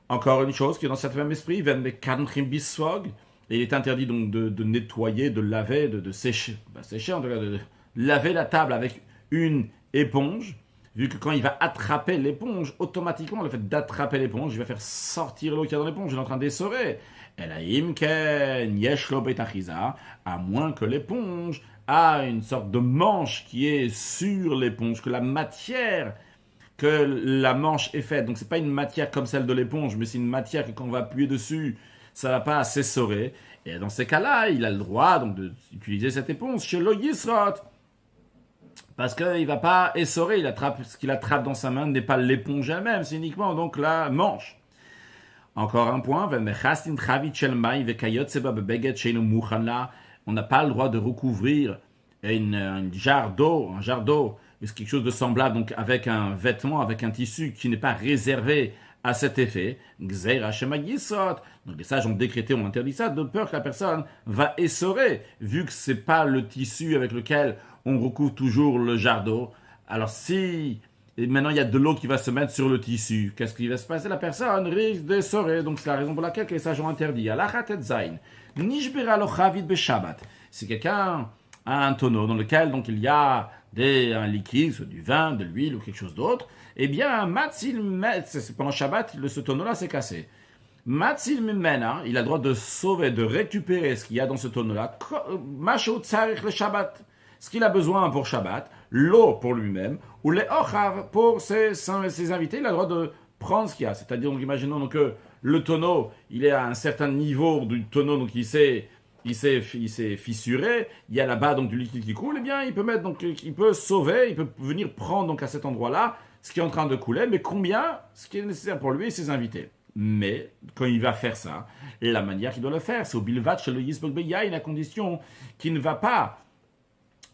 Encore une chose qui est dans cet même esprit, et il est interdit donc de nettoyer, de laver, de sécher, en tout cas, de laver la table avec une éponge, vu que quand il va attraper l'éponge, automatiquement, le fait d'attraper l'éponge, il va faire sortir l'eau qu'il y a dans l'éponge, il est en train d'essorer. À moins que l'éponge a une sorte de manche qui est sur l'éponge, que la matière que la manche est faite. Donc c'est pas une matière comme celle de l'éponge, mais c'est une matière que quand on va appuyer dessus, ça va pas s'essorer. Et dans ces cas-là, il a le droit donc d'utiliser cette éponge chez lo yisrot, parce qu'il va pas essorer. Ce qu'il attrape dans sa main n'est pas l'éponge elle-même, c'est uniquement donc la manche. Encore un point, on n'a pas le droit de recouvrir un jarre d'eau, c'est quelque chose de semblable, donc avec un vêtement, avec un tissu qui n'est pas réservé à cet effet. Donc les sages ont décrété, ont interdit ça, de peur que la personne va essorer, vu que c'est pas le tissu avec lequel on recouvre toujours le jarre d'eau. Alors si maintenant il y a de l'eau qui va se mettre sur le tissu, qu'est-ce qui va se passer? La personne risque d'essorer, donc c'est la raison pour laquelle les sages ont interdit. Si quelqu'un a un tonneau dans lequel donc il y a un liquide, soit du vin, de l'huile ou quelque chose d'autre, eh bien, pendant Shabbat, ce tonneau-là s'est cassé. Matzil Mimena, il a le droit de sauver, de récupérer ce qu'il y a dans ce tonneau-là. Macho Tsarich le Shabbat, ce qu'il a besoin pour Shabbat, l'eau pour lui-même, ou les Ochav pour ses invités, il a le droit de prendre ce qu'il y a. C'est-à-dire, donc, imaginons donc, que le tonneau, il est à un certain niveau du tonneau, donc il s'est fissuré, il y a là-bas donc du liquide qui coule, eh bien il peut sauver, il peut venir prendre donc à cet endroit-là ce qui est en train de couler, mais combien, ce qui est nécessaire pour lui et ses invités. Mais quand il va faire ça, la manière qu'il doit le faire, c'est au bilvat chez le yisbog beyain, à condition qu'il ne va pas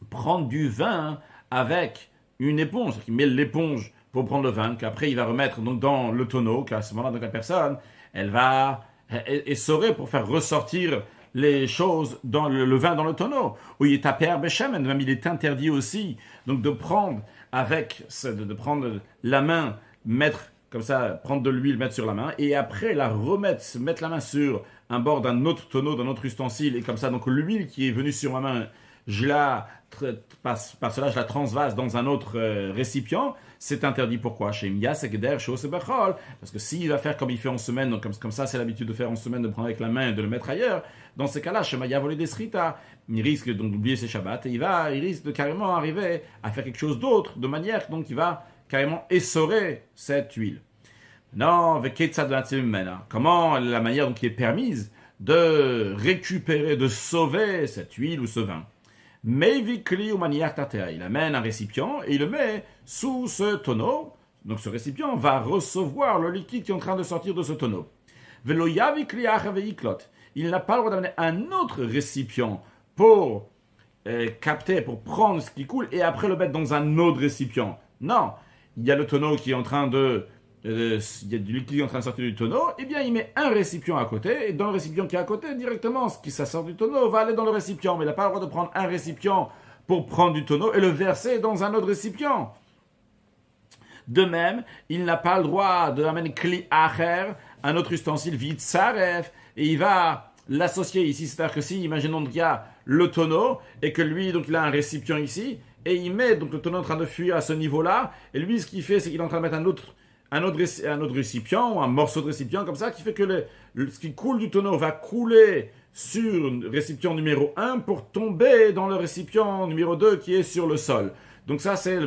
prendre du vin avec une éponge. Il met l'éponge pour prendre le vin, qu'après il va remettre donc dans le tonneau, qu'à ce moment-là, donc la personne, elle va essorer pour faire ressortir les choses dans le vin dans le tonneau. Ou il est à père béchemen, même il est interdit aussi donc de prendre de prendre la main, mettre comme ça, prendre de l'huile, mettre sur la main, et après la remettre, mettre la main sur un bord d'un autre tonneau, d'un autre ustensile, et comme ça, donc l'huile qui est venue sur ma main, je la par cela, je la transvase dans un autre récipient. C'est interdit. Pourquoi? Chez Mia, Sekeder, chez Osebachol. Parce que s'il va faire comme il fait en semaine, donc comme ça, c'est l'habitude de faire en semaine, de prendre avec la main et de le mettre ailleurs. Dans ces cas-là, chez Maya volé des srita, il risque donc d'oublier ses shabbats et il risque de carrément arriver à faire quelque chose d'autre, de manière donc il va carrément essorer cette huile. Non, comment la manière donc qui est permise de récupérer, de sauver cette huile ou ce vin? Meivikli ou manière tatea. Il amène un récipient et il le met sous ce tonneau. Donc ce récipient va recevoir le liquide qui est en train de sortir de ce tonneau. Veloyavikli achaveyiklot. Il n'a pas le droit d'amener un autre récipient pour capter, pour prendre ce qui coule et après le mettre dans un autre récipient. Non, il y a le tonneau qui est en train de... il y a du liquide qui est en train de sortir du tonneau, eh bien il met un récipient à côté, et dans le récipient qui est à côté, directement, ce qui sort du tonneau va aller dans le récipient, mais il n'a pas le droit de prendre un récipient pour prendre du tonneau et le verser dans un autre récipient. De même, il n'a pas le droit de amener kli acher, un autre ustensile vide saref, et il va l'associer ici, c'est-à-dire que si, imaginons qu'il y a le tonneau, et que lui, donc il a un récipient ici, et il met donc le tonneau en train de fuir à ce niveau-là, et lui, ce qu'il fait, c'est qu'il est en train de mettre un autre récipient, ou un morceau de récipient comme ça, qui fait que ce qui coule du tonneau va couler sur le récipient numéro 1 pour tomber dans le récipient numéro 2 qui est sur le sol. Donc ça, c'est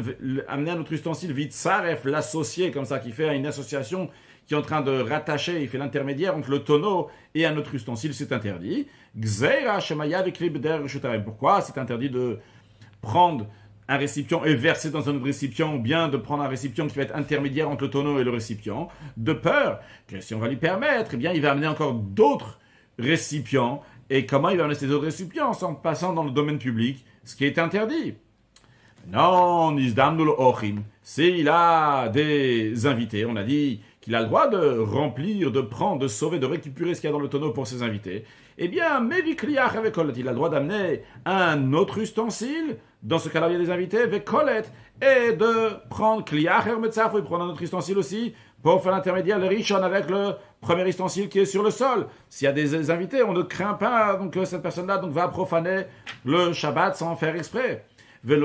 amener un autre ustensile vite saref, l'associer comme ça, qui fait une association qui est en train de rattacher, il fait l'intermédiaire entre le tonneau et un autre ustensile, c'est interdit. Pourquoi c'est interdit de prendre un récipient et verser dans un autre récipient, ou bien de prendre un récipient qui va être intermédiaire entre le tonneau et le récipient, de peur que si on va lui permettre, eh bien, il va amener encore d'autres récipients. Et comment il va amener ces autres récipients? En passant dans le domaine public, ce qui est interdit. Non, Nizdamnul Ochim. S'il a des invités, on a dit qu'il a le droit de remplir, de prendre, de sauver, de récupérer ce qu'il y a dans le tonneau pour ses invités. Eh bien, Mevikliach avec Colette, il a le droit d'amener un autre ustensile. Dans ce cas-là, il y a des invités avec Colette et de prendre Kliach et Metzaf, et prendre un autre ustensile aussi pour faire l'intermédiaire, le Rishon avec le premier ustensile qui est sur le sol. S'il y a des invités, on ne craint pas donc, que cette personne-là donc, va profaner le Shabbat sans faire exprès. Par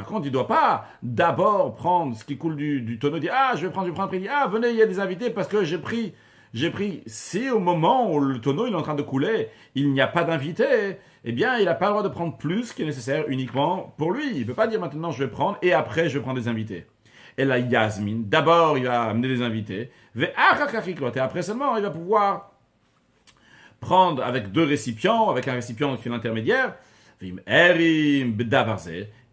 contre, il ne doit pas d'abord prendre ce qui coule du tonneau et dire « je vais prendre, après il dit « venez, il y a des invités parce que j'ai pris. » Si au moment où le tonneau il est en train de couler, il n'y a pas d'invité, eh bien, il n'a pas le droit de prendre plus qu'il est nécessaire uniquement pour lui. Il ne peut pas dire maintenant je vais prendre et après je vais prendre des invités. Et là, Yasmin, d'abord il va amener des invités, et après seulement il va pouvoir prendre avec deux récipients, avec un récipient qui fait l'intermédiaire, et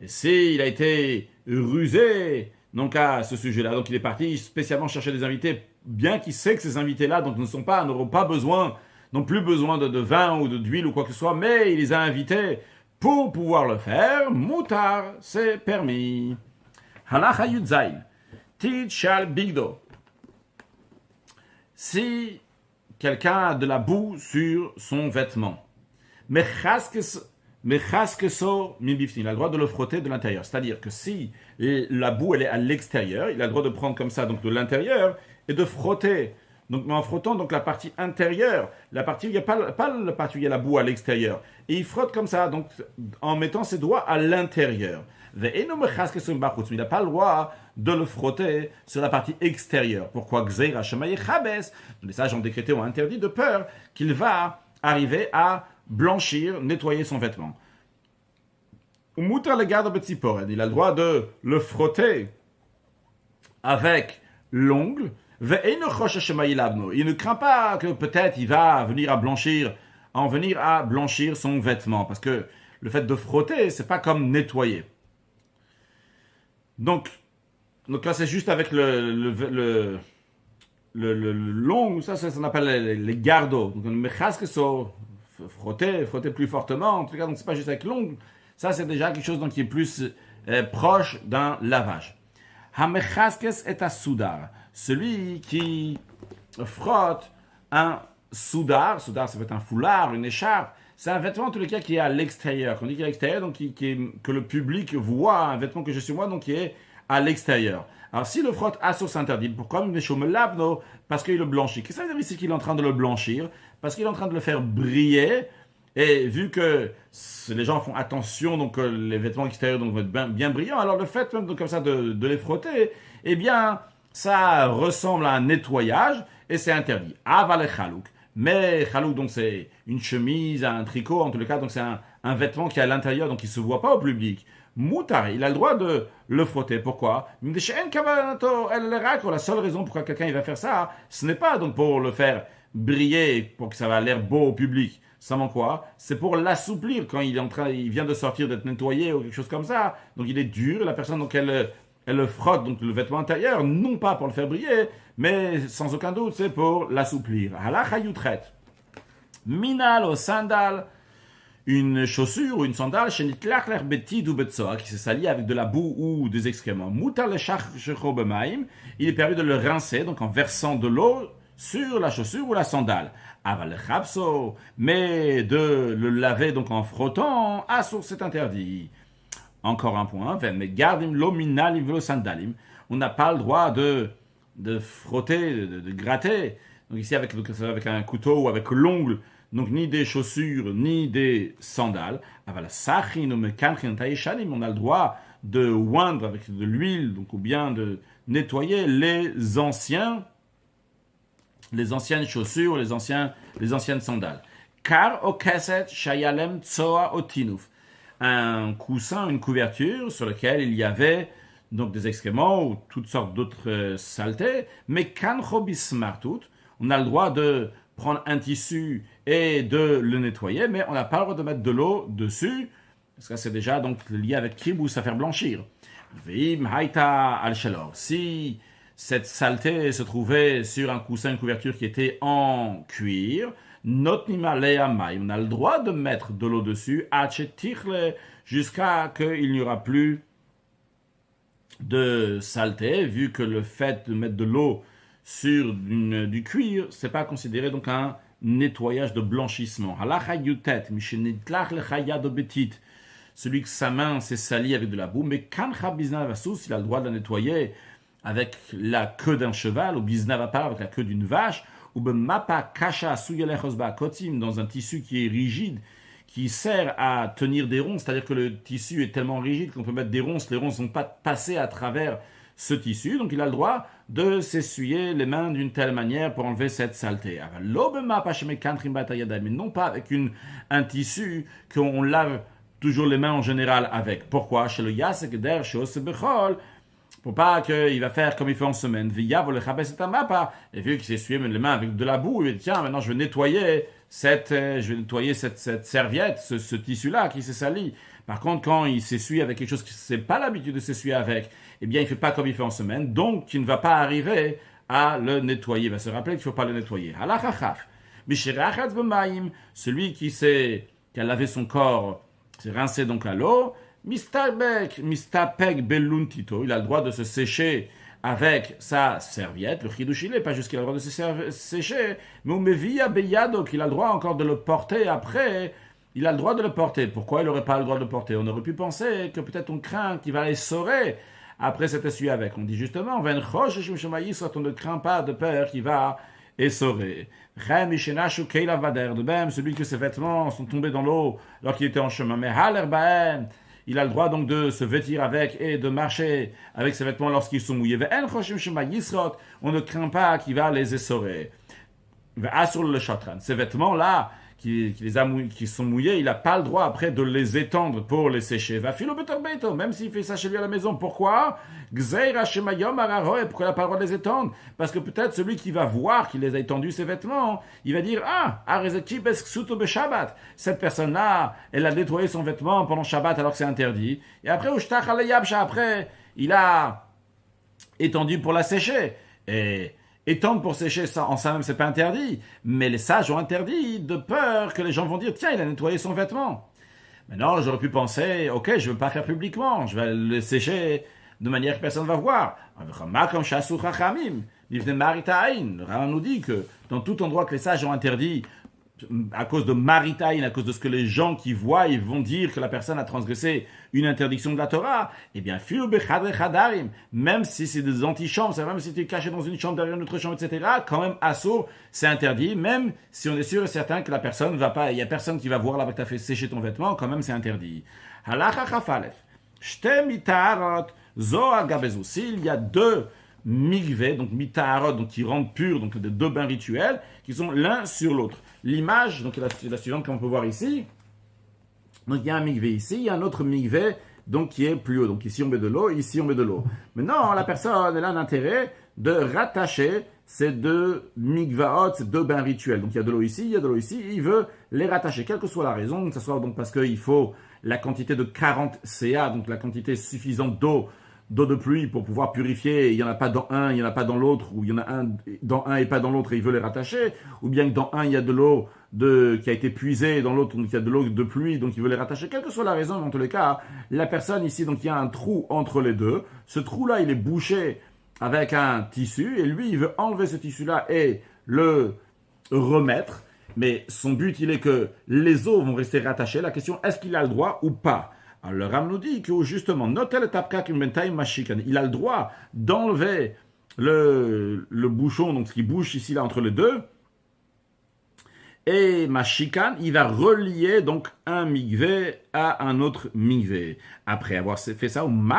s'il a été rusé donc à ce sujet-là, donc il est parti spécialement chercher des invités, bien qu'il sait que ces invités-là donc n'auront pas besoin, n'ont plus besoin de vin ou d'huile ou quoi que ce soit, mais il les a invités pour pouvoir le faire. Moutar, c'est permis. Halacha Yudzain, Tichal Bigdo. Si quelqu'un a de la boue sur son vêtement, il a le droit de le frotter de l'intérieur. C'est-à-dire que si la boue elle est à l'extérieur, il a le droit de prendre comme ça donc de l'intérieur et de frotter. Donc en frottant donc la partie intérieure, la partie où il n'y a pas la partie où il y a la boue à l'extérieur. Et il frotte comme ça, donc en mettant ses doigts à l'intérieur. Mais il n'a pas le droit de le frotter sur la partie extérieure. Pourquoi? Les sages ont décrété, ont interdit de peur qu'il va arriver à blanchir, nettoyer son vêtement. Il a le droit de le frotter avec l'ongle. Il ne craint pas que peut-être il va venir à blanchir son vêtement. Parce que le fait de frotter, c'est pas comme nettoyer. Donc là, c'est juste avec l'ongle, ça on appelle les gardos. Donc, frotter plus fortement, en tout cas, donc c'est pas juste avec l'ongle, ça c'est déjà quelque chose donc, qui est plus proche d'un lavage. Hamechaskes et soudar, celui qui frotte un soudar ça peut être un foulard, une écharpe, c'est un vêtement en tous les cas qui est à l'extérieur. Quand on dit qu'il est à l'extérieur, donc que le public voit, un vêtement que je suis moi, donc qui est à l'extérieur. Alors si le frotte à source interdite, pourquoi parce qu'il le blanchit. Qu'est-ce que ça veut dire ici qu'il est en train de le blanchir? Parce qu'il est en train de le faire briller. Et vu que les gens font attention, donc les vêtements extérieurs donc, vont être bien brillants, alors le fait même donc, comme ça de les frotter, eh bien ça ressemble à un nettoyage et c'est interdit. Aval chalouk. Mais chalouk, donc c'est une chemise, un tricot, en tous les cas, donc c'est un vêtement qui est à l'intérieur, donc il ne se voit pas au public. Moutar, il a le droit de le frotter. Pourquoi? La seule raison pourquoi quelqu'un il va faire ça, ce n'est pas donc pour le faire briller, pour que ça va l'air beau au public. Seulement quoi? C'est pour l'assouplir quand il vient de sortir d'être nettoyé ou quelque chose comme ça. Donc il est dur, la personne donc elle le frotte donc le vêtement intérieur, non pas pour le faire briller, mais sans aucun doute c'est pour l'assouplir. Halakha yutret. Minal au sandal, une chaussure ou une sandale, qui s'est salie avec de la boue ou des excréments. Il est permis de le rincer, donc en versant de l'eau sur la chaussure ou la sandale. Mais de le laver donc en frottant, à source c'est interdit. Encore un point, on n'a pas le droit de frotter, de gratter. Donc ici avec un couteau ou avec l'ongle, donc ni des chaussures, ni des sandales. On a le droit de oindre avec de l'huile, donc, ou bien de nettoyer les anciennes chaussures, les anciennes sandales. Car au kaset shayalem tsoa otinuf. Un coussin, une couverture sur lequel il y avait donc des excréments ou toutes sortes d'autres saletés, mais kancho bismartout, on a le droit de prendre un tissu et de le nettoyer, mais on n'a pas le droit de mettre de l'eau dessus, parce que c'est déjà donc lié avec kibous à faire blanchir. Vim haïta al shalor. Si cette saleté se trouvait sur un coussin, une couverture qui était en cuir, notnima leamai, on a le droit de mettre de l'eau dessus, jusqu'à qu'il n'y aura plus de saleté, vu que le fait de mettre de l'eau sur du cuir, c'est pas considéré donc un nettoyage de blanchissement. Celui que sa main s'est salie avec de la boue, mais kancha biznavasous, il a le droit de la nettoyer avec la queue d'un cheval, ou biznavapar avec la queue d'une vache, ou mapa kasha suyelechosba kotim, dans un tissu qui est rigide, qui sert à tenir des ronces, c'est-à-dire que le tissu est tellement rigide qu'on peut mettre des ronces, les ronces ne vont pas passer à travers ce tissu, donc il a le droit de s'essuyer les mains d'une telle manière pour enlever cette saleté. Mais non pas avec un tissu qu'on lave toujours les mains en général avec. Pourquoi? Chez le Yasekeder, chez Osebechol, pour pas qu'il va faire comme il fait en semaine. Et vu qu'il s'essuie les mains avec de la boue, il dit tiens, maintenant je vais nettoyer cette serviette, ce tissu-là qui s'est sali. Par contre, quand il s'essuie avec quelque chose qui n'a pas l'habitude de s'essuyer avec, eh bien, il ne fait pas comme il fait en semaine, donc il ne va pas arriver à le nettoyer. Il va se rappeler qu'il ne faut pas le nettoyer. Celui qui a lavé son corps, s'est rincé donc à l'eau, mistapek beluntito, il a le droit de se sécher avec sa serviette. Le chidouch, il n'est pas juste qu'il a le droit de se sécher, mais umevia beyado, qu'il a le droit encore de le porter après. Il a le droit de le porter. Pourquoi il n'aurait pas le droit de le porter? On aurait pu penser que peut-être on craint qu'il va essorer après s'être essuyé avec. On dit justement, on ne craint pas de peur qu'il va essorer. De même, celui que ses vêtements sont tombés dans l'eau alors qu'il était en chemin. Mais il a le droit donc de se vêtir avec et de marcher avec ses vêtements lorsqu'ils sont mouillés. On ne craint pas qu'il va les essorer. Ces vêtements-là, qui sont mouillés, il n'a pas le droit après de les étendre pour les sécher. Même s'il fait ça chez lui à la maison. Pourquoi? Pourquoi il n'a pas le droit de les étendre? Parce que peut-être celui qui va voir qu'il les a étendus, ses vêtements, il va dire cette personne-là, elle a nettoyé son vêtement pendant Shabbat alors que c'est interdit. Et après, il a étendu pour la sécher. Et étendre pour sécher ça, en ça même, c'est pas interdit. Mais les sages ont interdit de peur que les gens vont dire, tiens, il a nettoyé son vêtement. Maintenant, j'aurais pu penser, ok, je ne veux pas faire publiquement, je vais le sécher de manière que personne ne va voir. Le Rambam nous dit que dans tout endroit que les sages ont interdit, à cause de Maritaïn, à cause de ce que les gens qui voient, ils vont dire que la personne a transgressé une interdiction de la Torah, eh bien, même si c'est des antichambres, même si tu es caché dans une chambre, derrière une autre chambre, etc., quand même, assour, c'est interdit, même si on est sûr et certain que la personne ne va pas, il n'y a personne qui va voir là que tu as fait sécher ton vêtement, quand même, c'est interdit. Halacha chafalef. Shte mitarot zo agabezu. S'il y a deux mikveh, donc mitarot, donc qui rendent purs, donc des deux bains rituels, qui sont l'un sur l'autre. L'image, donc la suivante qu'on peut voir ici. Donc il y a un mikveh ici, il y a un autre mikveh donc qui est plus haut. Donc ici on met de l'eau, ici on met de l'eau. Maintenant la personne elle a un intérêt de rattacher ces deux mikvaot, ces deux bains rituels. Donc il y a de l'eau ici, il y a de l'eau ici, il veut les rattacher, quelle que soit la raison, que ce soit donc parce qu'il faut la quantité de 40 CA, donc la quantité suffisante d'eau de pluie pour pouvoir purifier, il n'y en a pas dans un, il n'y en a pas dans l'autre, ou il y en a un dans un et pas dans l'autre et il veut les rattacher, ou bien que dans un il y a de l'eau qui a été puisée, dans l'autre donc il y a de l'eau de pluie, donc il veut les rattacher, quelle que soit la raison, dans tous les cas, la personne ici, donc il y a un trou entre les deux, ce trou-là il est bouché avec un tissu, et lui il veut enlever ce tissu-là et le remettre, mais son but il est que les eaux vont rester rattachées, la question est-ce qu'il a le droit ou pas? Alors le Ram nous dit que justement, il a le droit d'enlever le bouchon, donc ce qui bouche ici là entre les deux, et Mashikan, il va relier donc un mikveh à un autre mikveh. Après avoir fait ça, il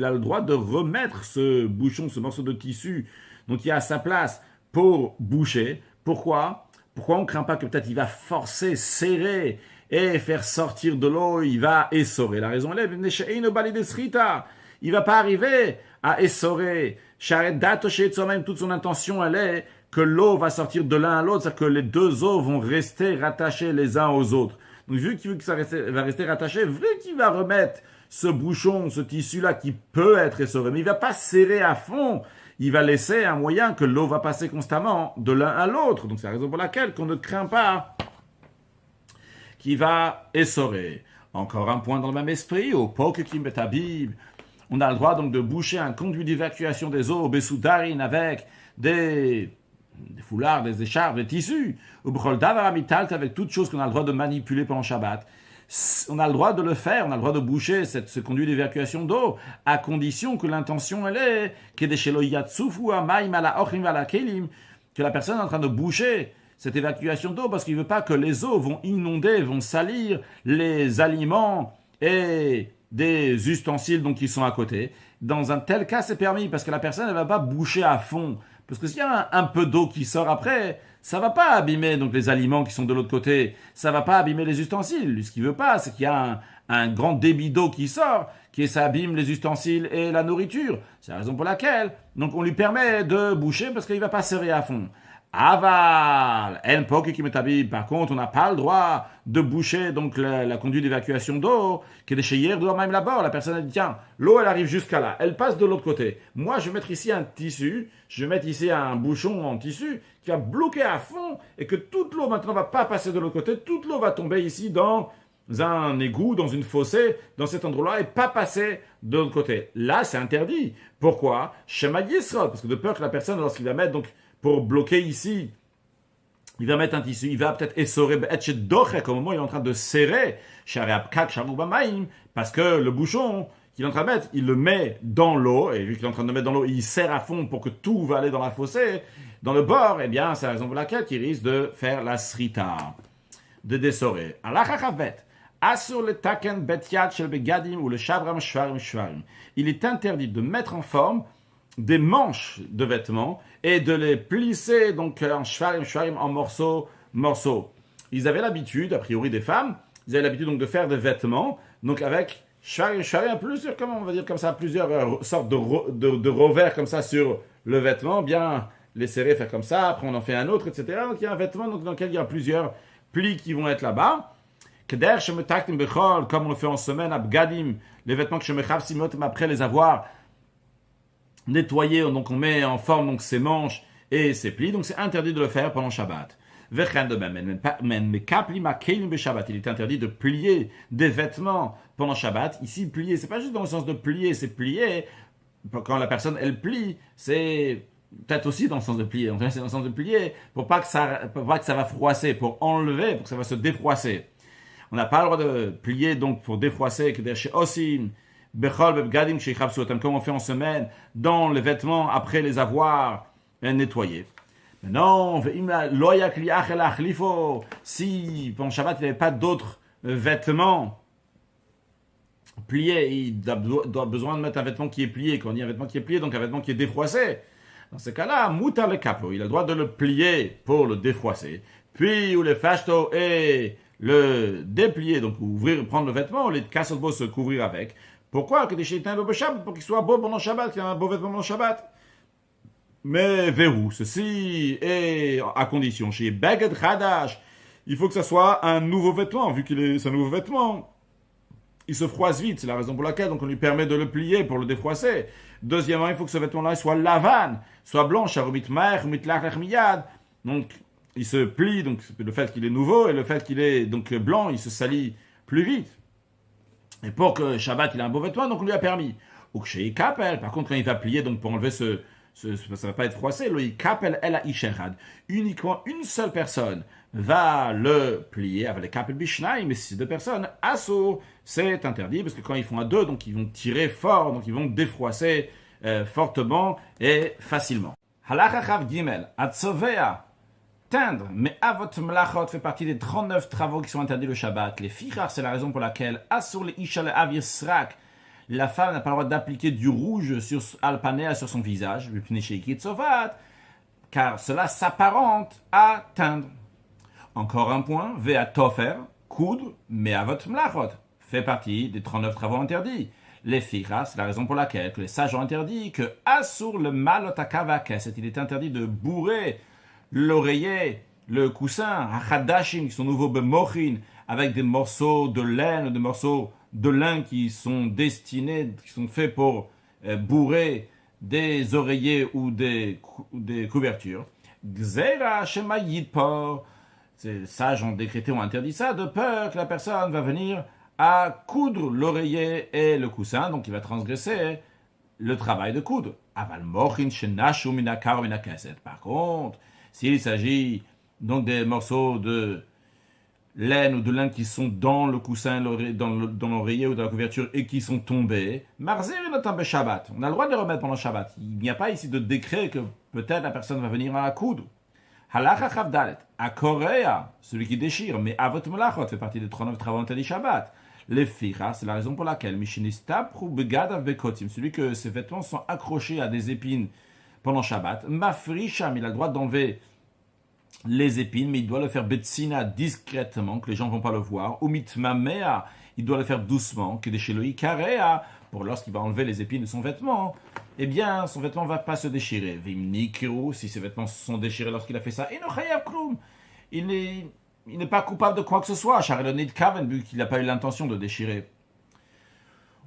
a le droit de remettre ce bouchon, ce morceau de tissu, donc il est à sa place pour boucher. Pourquoi on ne craint pas que peut-être il va forcer, serrer et faire sortir de l'eau, il va essorer. La raison est, il va pas arriver à essorer. Toute son intention, elle est que l'eau va sortir de l'un à l'autre, c'est-à-dire que les deux eaux vont rester rattachées les uns aux autres. Donc, vu qu'il veut que ça va rester rattaché, vu qu'il va remettre ce bouchon, ce tissu-là qui peut être essoré, mais il va pas serrer à fond. Il va laisser un moyen que l'eau va passer constamment de l'un à l'autre. Donc, c'est la raison pour laquelle qu'on ne craint pas qui va essorer. Encore un point dans le même esprit, au Pokekim Betabib, on a le droit donc de boucher un conduit d'évacuation des eaux au Besoudarin avec des foulards, des écharpes, des tissus, ou B'chol Davar Amitalta avec toutes choses qu'on a le droit de manipuler pendant Shabbat. On a le droit de le faire, on a le droit de boucher ce conduit d'évacuation d'eau, à condition que l'intention elle est que la personne est en train de boucher cette évacuation d'eau parce qu'il ne veut pas que les eaux vont inonder, vont salir les aliments et des ustensiles donc, qui sont à côté. Dans un tel cas, c'est permis parce que la personne ne va pas boucher à fond. Parce que s'il y a un peu d'eau qui sort après, ça ne va pas abîmer donc, les aliments qui sont de l'autre côté. Ça ne va pas abîmer les ustensiles. Lui, ce qu'il ne veut pas, c'est qu'il y a un grand débit d'eau qui sort, qui ça abîme les ustensiles et la nourriture. C'est la raison pour laquelle donc, on lui permet de boucher parce qu'il ne va pas serrer à fond. Aval, par contre, on n'a pas le droit de boucher donc la conduite d'évacuation d'eau, qui est chez hier doit même là-bas. La personne a dit tiens, l'eau elle arrive jusqu'à là, elle passe de l'autre côté. Moi, je vais mettre ici un tissu, je vais mettre ici un bouchon en tissu qui va bloquer à fond et que toute l'eau maintenant va pas passer de l'autre côté, toute l'eau va tomber ici dans un égout, dans une fossée, dans cet endroit-là et pas passer de l'autre côté. Là, c'est interdit. Pourquoi? Shema Yisrael, parce que de peur que la personne, lorsqu'il va mettre donc pour bloquer ici, il va mettre un tissu, il va peut-être essorer, au moment où il est en train de serrer, parce que le bouchon qu'il est en train de mettre, il le met dans l'eau, et vu qu'il est en train de mettre dans l'eau, il serre à fond pour que tout va aller dans la fossée, dans le bord, eh bien, c'est la raison pour laquelle il risque de faire la srita, de dessorer. Asur le taken betyat shel begadim ou le shavram shvarim shvarim. Il est interdit de mettre en forme des manches de vêtements et de les plisser donc en shvarim en morceaux. Ils avaient l'habitude, a priori des femmes, ils avaient l'habitude donc de faire des vêtements donc avec shvarim plusieurs, comment on va dire comme ça, plusieurs sortes de revers comme ça sur le vêtement, bien les serrer, faire comme ça, après on en fait un autre, etc. Donc il y a un vêtement donc, dans lequel il y a plusieurs plis qui vont être là-bas. Comme on le fait en semaine, abgadim, les vêtements que je me chavsimot après les avoir nettoyer, donc on met en forme donc ses manches et ses plis, donc c'est interdit de le faire pendant Shabbat. Vechen de même, il est interdit de plier des vêtements pendant Shabbat. Ici, plier, c'est pas juste dans le sens de plier, c'est plier. Quand la personne, elle plie, c'est peut-être aussi dans le sens de plier. En fait, c'est dans le sens de plier pour pas que ça va froisser, pour enlever, pour que ça va se défroisser. On n'a pas le droit de plier donc pour défroisser, que chez Osim, Bechol, Bebgadim, chez Chabsotam, comme on fait en semaine, dans les vêtements après les avoir nettoyés. Maintenant, si pendant Shabbat il n'y avait pas d'autres vêtements pliés, il a besoin de mettre un vêtement qui est plié. Quand on dit un vêtement qui est plié, donc un vêtement qui est défroissé. Dans ce cas-là, mutar le caplo, il a le droit de le plier pour le défroisser. Puis, ou le fashto et le déplier, donc ouvrir, prendre le vêtement, les kassotbo se couvrir avec. Pourquoi? Que des chétins beau Shabbat, pour qu'il soit beau pendant Shabbat, qu'il y ait un beau vêtement pendant Shabbat. Mais verrou, ceci est à condition. Chez Beged Khadash, il faut que ça soit un nouveau vêtement, vu qu'il est un nouveau vêtement. Il se froisse vite, c'est la raison pour laquelle donc on lui permet de le plier pour le défroisser. Deuxièmement, il faut que ce vêtement-là soit lavane, soit blanche, donc il se plie, donc le fait qu'il est nouveau et le fait qu'il est donc blanc, il se salit plus vite. Et pour que Shabbat il a un beau vêtement, donc on lui a permis. Ou que chez Kapel, par contre quand il va plier donc pour enlever ça va pas être froissé, uniquement une seule personne va le plier avec les kapel bishnaim, mais si c'est deux personnes, asso, c'est interdit, parce que quand ils font à deux, donc ils vont tirer fort, donc ils vont défroisser fortement et facilement. Halacha chav gimel, atzovea, teindre, mais avot mlachot fait partie des 39 travaux qui sont interdits le Shabbat. Les fichar, c'est la raison pour laquelle, assur le isha le avir srak, la femme n'a pas le droit d'appliquer du rouge sur alpanea sur son visage, car cela s'apparente à teindre. Encore un point, vea tofer, coudre, mais avot mlachot, fait partie des 39 travaux interdits. Les fichas, c'est la raison pour laquelle les sages ont interdit que assur le malotakavakes, il est interdit de bourrer l'oreiller, le coussin, hachadashim, qui sont nouveaux bemochin, avec des morceaux de laine, des morceaux de lin qui sont destinés, qui sont faits pour bourrer des oreillers ou des couvertures. Gzeira shema yidpor. Ces sages ont décrété, ont interdit ça, de peur que la personne va venir à coudre l'oreiller et le coussin, donc il va transgresser le travail de coudre. Aval mochin shenashu minakar minakeset. Par contre, s'il s'agit donc des morceaux de laine ou de lin qui sont dans le coussin, dans l'oreiller ou dans la couverture et qui sont tombés, marzir notamment Shabbat. On a le droit de les remettre pendant Shabbat. Il n'y a pas ici de décret que peut-être la personne va venir à la coudre. Halacha chavdalet, à Korea, celui qui déchire, mais avot melachot fait partie des 39 travaux interdits Shabbat. Les fichas, c'est la raison pour laquelle mishinistapru begadav bekotim, celui que ses vêtements sont accrochés à des épines pendant Shabbat, mafrisham, il a le droit d'enlever les épines, mais il doit le faire betsina discrètement, que les gens ne vont pas le voir. Ou mitmamea, il doit le faire doucement, que des sheloi karea, pour lorsqu'il va enlever les épines de son vêtement, eh bien, son vêtement ne va pas se déchirer. Vimnikiru, si ses vêtements se sont déchirés lorsqu'il a fait ça, il n'est pas coupable de quoi que ce soit, Charelonid Kaven, vu qu'il n'a pas eu l'intention de déchirer.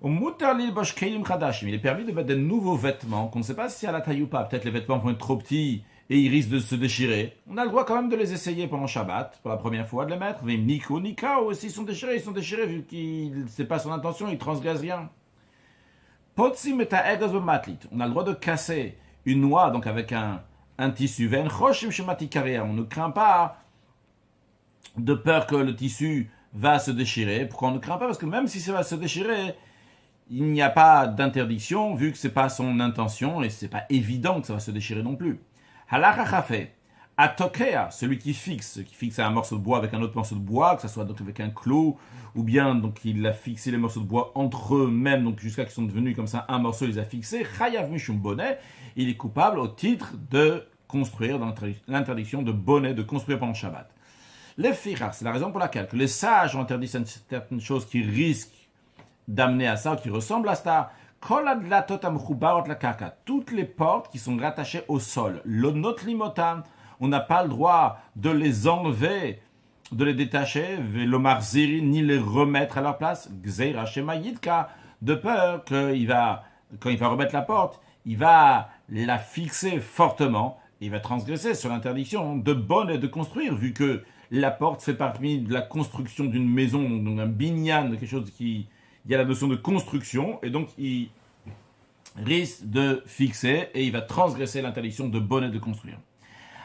Il est permis de mettre de nouveaux vêtements, qu'on ne sait pas si c'est à la taille ou pas. Peut-être les vêtements vont être trop petits et ils risquent de se déchirer. On a le droit quand même de les essayer pendant Shabbat, pour la première fois, de les mettre. Mais Nico, Nikao, s'ils sont déchirés, vu qu'il c'est pas son intention, il transgresse rien. Potsim et matlit. On a le droit de casser une noix, donc avec un tissu. On ne craint pas de peur que le tissu va se déchirer. Pourquoi on ne craint pas? Parce que même si ça va se déchirer, il n'y a pas d'interdiction, vu que c'est pas son intention et c'est pas évident que ça va se déchirer non plus. Halacha chafé, atokea, celui qui fixe un morceau de bois avec un autre morceau de bois, que ce soit donc avec un clou, ou bien donc il a fixé les morceaux de bois entre eux-mêmes, donc jusqu'à qu'ils sont devenus comme ça un morceau, il les a fixés. Chayav mishum bonnet, il est coupable au titre de construire, dans l'interdiction de bonnet, de construire pendant Shabbat. Les fichas, c'est la raison pour laquelle que les sages ont interdit certaines choses qui risquent d'amener à ça, qui ressemblent à ça. Toutes les portes qui sont rattachées au sol, on n'a pas le droit de les enlever, de les détacher, ni les remettre à leur place, de peur quand il va remettre la porte, il va la fixer fortement, et il va transgresser sur l'interdiction de bonne et de construire, vu que la porte fait partie de la construction d'une maison, donc un binyan, quelque chose qui... Il y a la notion de construction, et donc il risque de fixer, et il va transgresser l'interdiction de bonne et de construire.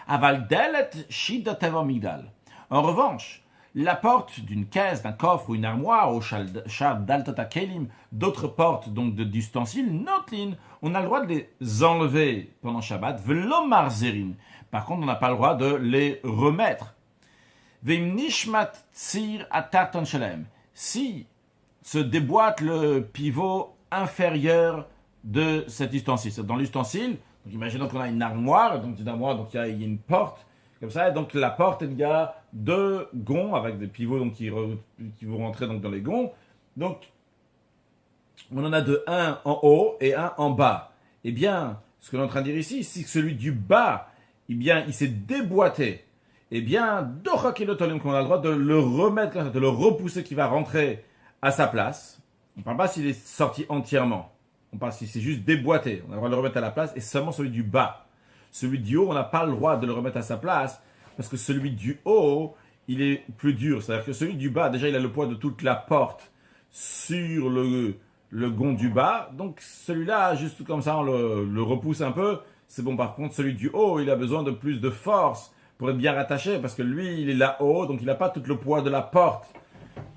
Aval delet shida teva migdal. En revanche, la porte d'une caisse, d'un coffre ou une armoire, au shad daltota kelim, d'autres portes donc d'ustensiles, notlin, on a le droit de les enlever pendant Shabbat, v'lomar zerin. Par contre, on n'a pas le droit de les remettre. V'im nishmat tsir atarton shalem. Si se déboîte le pivot inférieur de cet ustensile. Dans l'ustensile, donc imaginons qu'on a une armoire, donc il y a une porte, comme ça, et donc la porte, il y a deux gonds avec des pivots donc, qui vont rentrer donc, dans les gonds. Donc, on en a deux, un en haut et un en bas. Eh bien, ce que l'on est en train de dire ici, c'est que celui du bas, eh bien, il s'est déboîté. Eh bien, qu'on a le droit de le remettre, de le repousser, qui va rentrer à sa place. On ne parle pas s'il est sorti entièrement. On parle si c'est juste déboîté. On a le droit de le remettre à la place, et seulement celui du bas. Celui du haut, on n'a pas le droit de le remettre à sa place, parce que celui du haut, il est plus dur. C'est-à-dire que celui du bas, déjà, il a le poids de toute la porte sur le gond du bas. Donc, celui-là, juste comme ça, on le repousse un peu. C'est bon. Par contre, celui du haut, il a besoin de plus de force pour être bien rattaché, parce que lui, il est là-haut, donc il n'a pas tout le poids de la porte.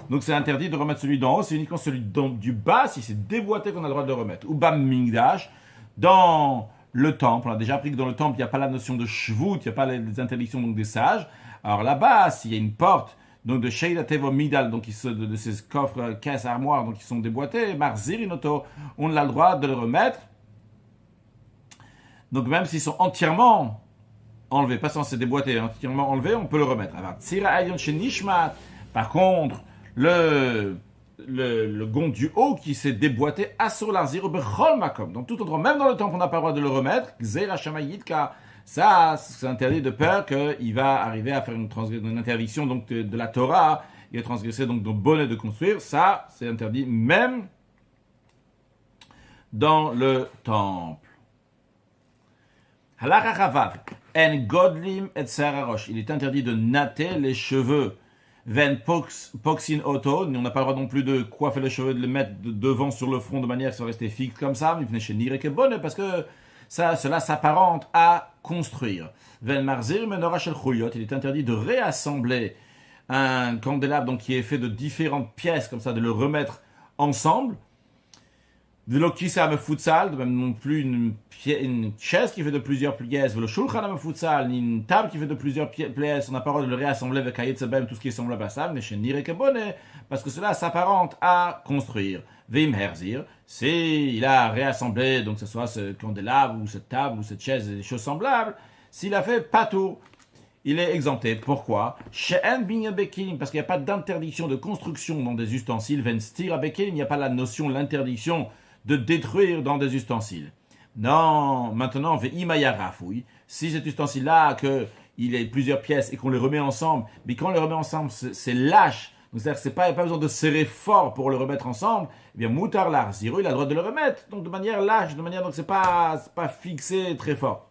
Donc c'est interdit de remettre celui d'en haut, c'est uniquement celui du bas, si c'est déboîté, qu'on a le droit de le remettre. Ou bam mingdash, dans le temple, on a déjà appris que dans le temple, il n'y a pas la notion de shvut, il n'y a pas les interdictions donc, des sages. Alors là-bas, s'il y a une porte, donc de sheida tevo midal, donc de ces coffres, caisses, armoires, donc qui sont déboîtés, marzirinoto, on a le droit de le remettre. Donc même s'ils sont entièrement enlevés, pas censés déboîter, entièrement enlevés, on peut le remettre. Alors, tsira ayon shenishmat, par contre, le gond du haut qui s'est déboîté, asur l'arzir bechol makom. Donc tout endroit, même dans le temple, on n'a pas le droit de le remettre. Gzeira shamayidka. Ça, c'est interdit de peur qu'il va arriver à faire une interdiction donc de la Torah et à transgresser donc de bonne de construire. Ça, c'est interdit même dans le temple. Halakha chavav en godlim et serarosh. Il est interdit de natter les cheveux. Ven poxin auto, on n'a pas le droit non plus de coiffer les cheveux, de les mettre devant sur le front de manière qu'ils soient restés fixes comme ça, mais chez Nireke bonne, parce que cela s'apparente à construire. Ven marzir menora shel chuyot, il est interdit de réassembler un candélabre donc, qui est fait de différentes pièces, comme ça, de le remettre ensemble. De l'okisa me futsal, de même non plus une chaise qui fait de plusieurs pièces, le shulchan me futsal, ni une table qui fait de plusieurs pièces, on n'a pas le droit de le réassembler avec kayetsebem, tout ce qui est semblable à ça, mais chez Nireke bonne, parce que cela s'apparente à construire. Vim herzir, il a réassemblé, donc que ce soit ce candélabre, ou cette table, ou cette chaise, et des choses semblables, s'il a fait patou, il est exempté. Pourquoi? She'en binyan bekelim, parce qu'il n'y a pas d'interdiction de construction dans des ustensiles. Ven stir bekelim, il n'y a pas la notion, l'interdiction de détruire dans des ustensiles. Non, maintenant, oui. Si cet ustensile-là, qu'il ait plusieurs pièces et qu'on les remet ensemble, mais quand on les remet ensemble, c'est lâche. Donc, c'est-à-dire que il n'y a pas besoin de serrer fort pour le remettre ensemble. Eh bien, moutar l'arziro, il a le droit de le remettre. Donc, de manière lâche, donc c'est pas fixé très fort.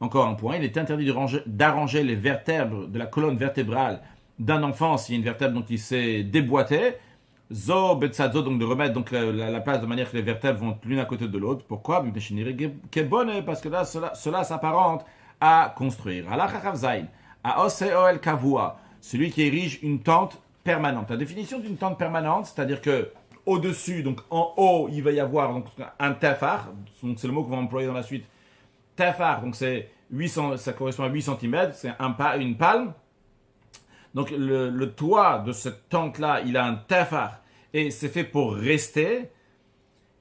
Encore un point, il est interdit d'arranger les vertèbres de la colonne vertébrale d'un enfant s'il y a une vertèbre donc, qui s'est déboîtée. Zo betsazo, donc de remettre donc la place de manière que les vertèbres vont l'une à côté de l'autre. Pourquoi? Parce que là, cela s'apparente à construire. Celui qui érige une tente permanente. La définition d'une tente permanente, c'est-à-dire que au-dessus, donc en haut, il va y avoir donc, un tafar, donc c'est le mot qu'on va employer dans la suite. Tafar, donc c'est 800, ça correspond à 8 cm, c'est une palme. Donc le toit de cette tente-là, il a un tafar et c'est fait pour rester.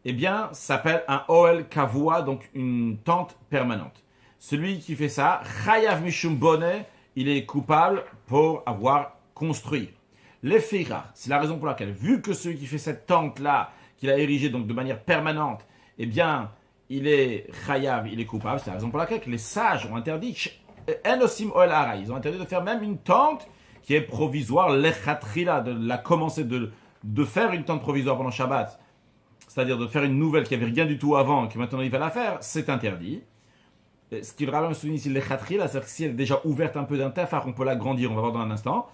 Eh bien, ça s'appelle un Oel Kavua, donc une tente permanente. Celui qui fait ça, Chayav Mishum Bonnet, il est coupable pour avoir construit. Les Feira, c'est la raison pour laquelle, vu que celui qui fait cette tente-là, qu'il a érigée donc de manière permanente, eh bien, il est Chayav, il est coupable. C'est la raison pour laquelle les sages ont interdit, Enosim Oel Ara, ils ont interdit de faire même une tente qui est provisoire, l'echatrila, de la commencer de faire une tente provisoire pendant Shabbat. c'est-à-dire de faire une nouvelle qui n'avait rien du tout avant et que maintenant il va la faire, c'est interdit. Ce qui vraiment souligne ici les khatri, c'est-à-dire que si elle est déjà ouverte un peu d'un tefar, on peut l'agrandir, on va voir dans un instant.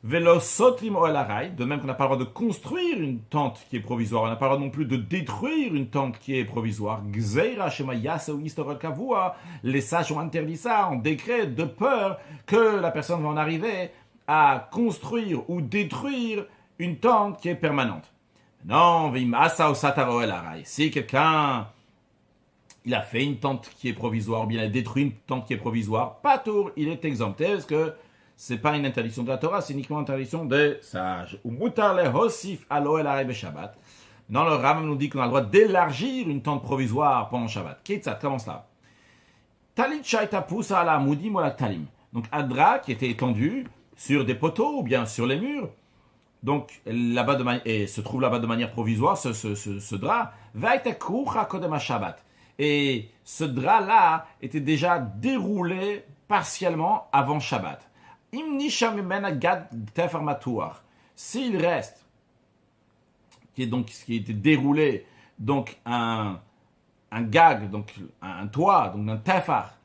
Velo sotlim oel haray, de même qu'on n'a pas le droit de construire une tente qui est provisoire, on n'a pas le droit non plus de détruire une tente qui est provisoire. Gzeira shema yaseu istorot kavua, les sages ont interdit ça en décret de peur que la personne va en arriver à construire ou détruire une tente qui est permanente. Non, vim asa ou sataro oel haray. Si quelqu'un il a fait une tente qui est provisoire, ou bien il a détruit une tente qui est provisoire, pas tour, il est exempté, parce que c'est pas une interdiction de la Torah, c'est uniquement une interdiction des sages. Ou mutar le hosif alo el harei Shabbat. Dans le Rambam nous dit qu'on a le droit d'élargir une tente provisoire pendant Shabbat. Ketzat, comment cela? Talit shaita pousa ala mudim ou la talim. Donc un drap qui était étendu sur des poteaux ou bien sur les murs. Donc là-bas et se trouve là-bas de manière provisoire ce drap. Vaita krucha kodem Shabbat. Et ce drap-là était déjà déroulé partiellement avant Shabbat. S'il reste, qui a été déroulé, donc un gag, donc un toit, donc un tefar,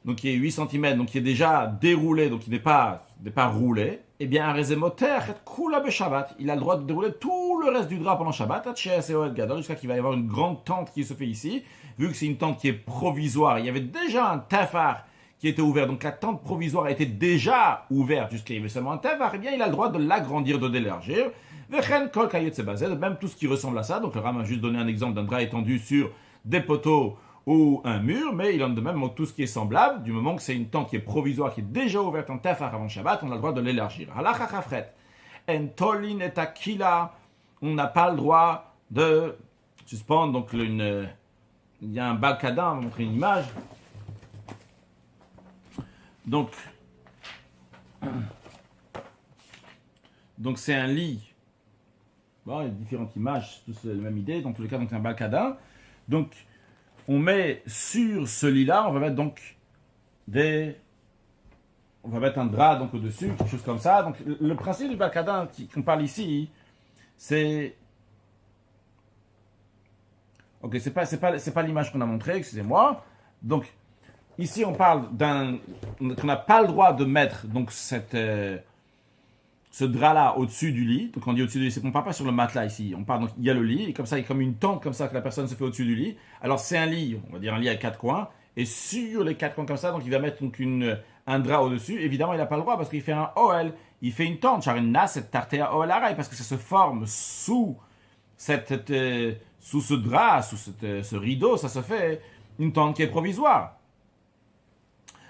donc qui est 8 cm, donc qui est déjà déroulé, donc qui n'est pas roulé, eh bien un rezemoter kula be Shabbat, il a le droit de dérouler tout le reste du drap pendant Shabbat, jusqu'à qu'il va y avoir une grande tente qui se fait ici, vu que c'est une tente qui est provisoire, il y avait déjà un tefar qui était ouvert, donc la tente provisoire était déjà ouverte jusqu'à il y avait seulement un tefar, eh bien il a le droit de l'agrandir, de l'élargir. De même tout ce qui ressemble à ça, donc le Ram a juste donné un exemple d'un drap étendu sur des poteaux ou un mur, mais il en a de même tout ce qui est semblable, du moment que c'est une tente qui est provisoire, qui est déjà ouverte en tefar avant Shabbat, on a le droit de l'élargir. On n'a pas le droit de suspendre, donc il y a un balkadin, on va montrer une image. Donc c'est un lit. Bon, il y a différentes images, c'est la même idée. Dans tous les cas, donc c'est un balkadin. Donc on met sur ce lit-là, on va mettre donc on va mettre un drap donc au-dessus, quelque chose comme ça. Donc le principe du balkadin qu'on parle ici, c'est ok, c'est pas l'image qu'on a montrée, excusez-moi. Donc ici, on parle qu'on n'a pas le droit de mettre donc ce drap-là au-dessus du lit. Donc on dit au-dessus du lit, c'est qu'on ne parle pas sur le matelas ici. On parle donc il y a le lit et comme ça, il y a comme une tente comme ça que la personne se fait au-dessus du lit. Alors c'est un lit, on va dire un lit à 4 coins. Et sur les 4 coins comme ça, donc il va mettre donc un drap au-dessus. Évidemment, il n'a pas le droit parce qu'il fait un OL, il fait une tente. Charina, cette tartea OL araï, parce que ça se forme sous ce drap, sous ce rideau, ça se fait une tente qui est provisoire.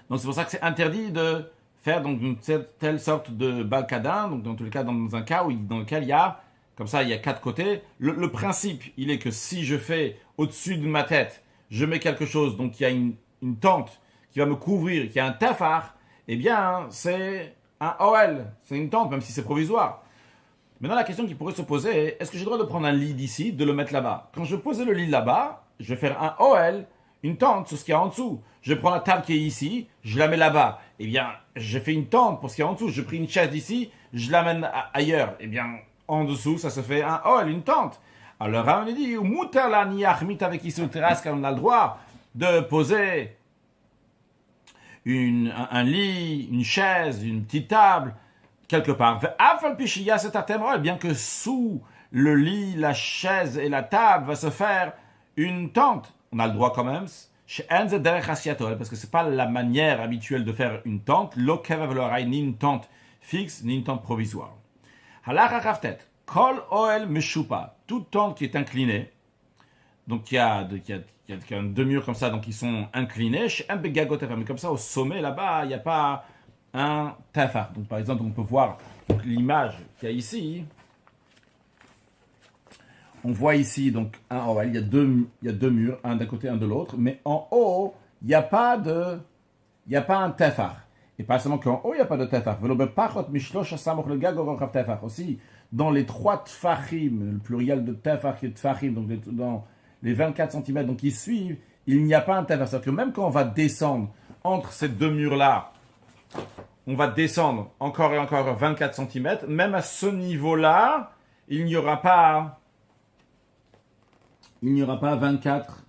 Donc c'est pour ça que c'est interdit de faire donc une telle sorte de balkadin, donc dans tous les cas dans un cas dans lequel il y a, comme ça il y a 4 côtés. Le principe, il est que si je fais au-dessus de ma tête, je mets quelque chose, donc il y a une tente qui va me couvrir, qui a un tefar, eh bien c'est un OL, c'est une tente, même si c'est provisoire. Maintenant la question qui pourrait se poser est, est-ce que j'ai le droit de prendre un lit d'ici, de le mettre là-bas? Quand je pose le lit là-bas, je vais faire un OL, une tente sur ce qu'il y a en dessous. Je prends la table qui est ici, je la mets là-bas. Eh bien, je fais une tente pour ce qu'il y a en dessous. Je prends une chaise d'ici, je l'amène ailleurs. Eh bien, en dessous, ça se fait un OL, une tente. Alors, on dit, avec ici terrasse, car on a le droit de poser un lit, une chaise, une petite table, quelque part. Bien que sous le lit, la chaise et la table va se faire une tente. On a le droit quand même, parce que c'est pas la manière habituelle de faire une tente, ni une tente fixe, ni une tente provisoire. Kol oel meshupa, toute tente qui est inclinée, donc il y a deux murs comme ça, donc ils sont inclinés, mais comme ça au sommet là-bas, il n'y a pas un tafar. Donc par exemple, on peut voir l'image qu'il y a ici. On voit ici donc un OL, il y a deux murs, un d'un côté, un de l'autre, mais en haut, il n'y a pas un tefar. Et pas seulement qu'en haut, il n'y a pas de tefar. Aussi, dans les 3 tfachim, le pluriel de tefar qui est tfachim, donc dans les 24 cm donc qui suivent, il n'y a pas un tefar. C'est-à-dire que même quand on va descendre entre ces deux murs-là, on va descendre encore et encore 24 cm, même à ce niveau-là, il n'y aura pas il n'y aura pas 24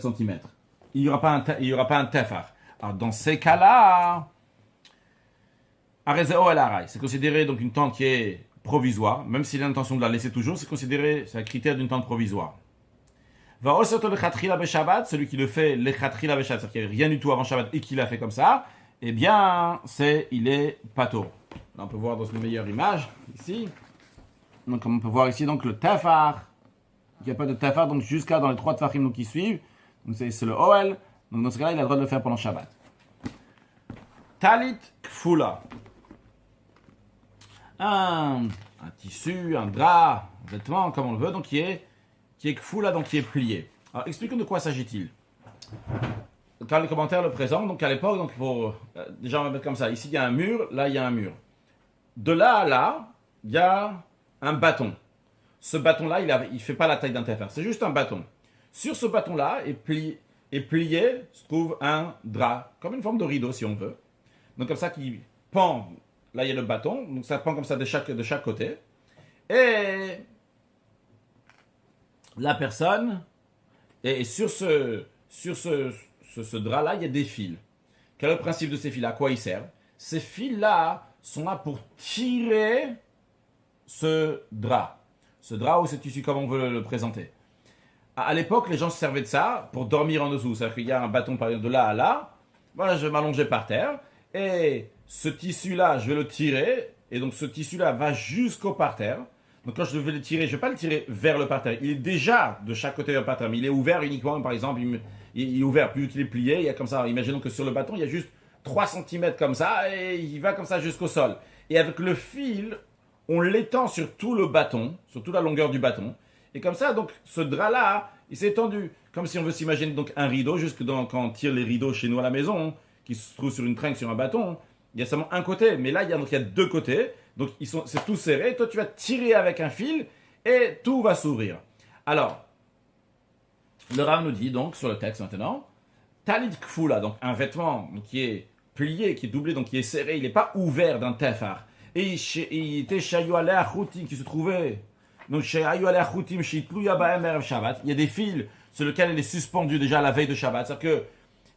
centimètres. Il n'y aura pas un tefar. Alors dans ces cas-là, Arezeo el Arai, c'est considéré donc une tente qui est provisoire, même s'il a l'intention de la laisser toujours, c'est un critère d'une tente provisoire. Va osoto lechatchila beshabbat, celui qui le fait lechatchila beshabbat, c'est-à-dire qu'il n'y avait rien du tout avant Shabbat et qu'il l'a fait comme ça, eh bien, il est pato. Là, on peut voir dans une meilleure image, ici. Donc, comme on peut voir ici, donc le tafar, il n'y a pas de tafar, donc jusqu'à dans les 3 tafachim donc, qui suivent, donc c'est le Oel, donc dans ce cas-là, il a le droit de le faire pendant Shabbat. Talit kfula. Un tissu, un drap, un vêtement, comme on le veut, donc qui est kfula, donc qui est plié. Alors, expliquons de quoi s'agit-il. Quand les commentaires le présentent, donc à l'époque, donc déjà on va mettre comme ça, ici il y a un mur, là il y a un mur. De là à là, il y a un bâton. Ce bâton-là, il ne fait pas la taille d'un tefar, c'est juste un bâton. Sur ce bâton-là est plié, se trouve un drap, comme une forme de rideau si on veut. Donc comme ça qui pend, là il y a le bâton, donc ça pend comme ça de chaque côté. Et la personne, et sur ce drap-là, il y a des fils. Quel est le principe de ces fils-là? À quoi ils servent? Ces fils-là sont là pour tirer ce drap. Ce drap ou ce tissu, comme on veut le présenter. À l'époque, les gens se servaient de ça pour dormir en dessous. C'est-à-dire qu'il y a un bâton, par exemple, de là à là. Voilà, je vais m'allonger par terre. Et ce tissu-là, je vais le tirer. Et donc, ce tissu-là va jusqu'au parterre. Donc, quand je vais le tirer, je ne vais pas le tirer vers le parterre. Il est déjà de chaque côté vers le parterre. Mais il est ouvert uniquement, par exemple, il est ouvert. Plus qu'il est plié, il y a comme ça. Imaginons que sur le bâton, il y a juste 3 cm comme ça. Et il va comme ça jusqu'au sol. Et avec le fil, on l'étend sur tout le bâton, sur toute la longueur du bâton. Et comme ça, donc, ce drap-là, il s'est étendu. Comme si on veut s'imaginer donc un rideau, quand on tire les rideaux chez nous à la maison, qui se trouve sur une tringle, sur un bâton, il y a seulement un côté. Mais là, il y a 2 côtés. Donc, c'est tout serré. Toi, tu vas tirer avec un fil et tout va s'ouvrir. Alors, le Rav nous dit donc, sur le texte maintenant, Talit kfula, donc un vêtement qui est plié, qui est doublé, donc qui est serré, il n'est pas ouvert d'un tefar. Et il était Shayu aleh achoutim qui se trouvait. Donc, Shayu aleh achoutim shitluya ba'em erev Shabbat. Il y a des fils sur lesquels il est suspendu déjà la veille de Shabbat. C'est-à-dire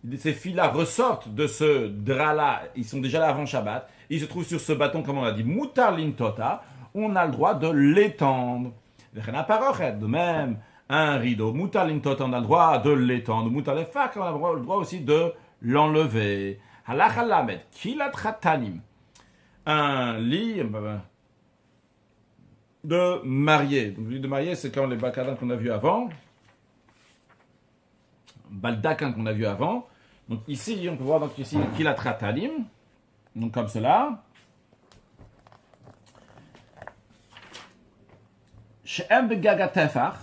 que ces fils-là ressortent de ce drap-là. Ils sont déjà là avant Shabbat. Ils se trouvent sur ce bâton, comme on a dit, mutar lintota. On a le droit de l'étendre. De même, un rideau, mutar lintota, on a le droit de l'étendre. Mutar lefak, on a le droit aussi de l'enlever. Halach halamed, kilat chatanim. Un lit de marié. Donc, le lit de marié, c'est comme les baldaquins qu'on a vu avant. Baldaquin qu'on a vu avant. Donc ici, on peut voir donc ici kilat chatanim. Donc comme cela. She'em begaga tefar.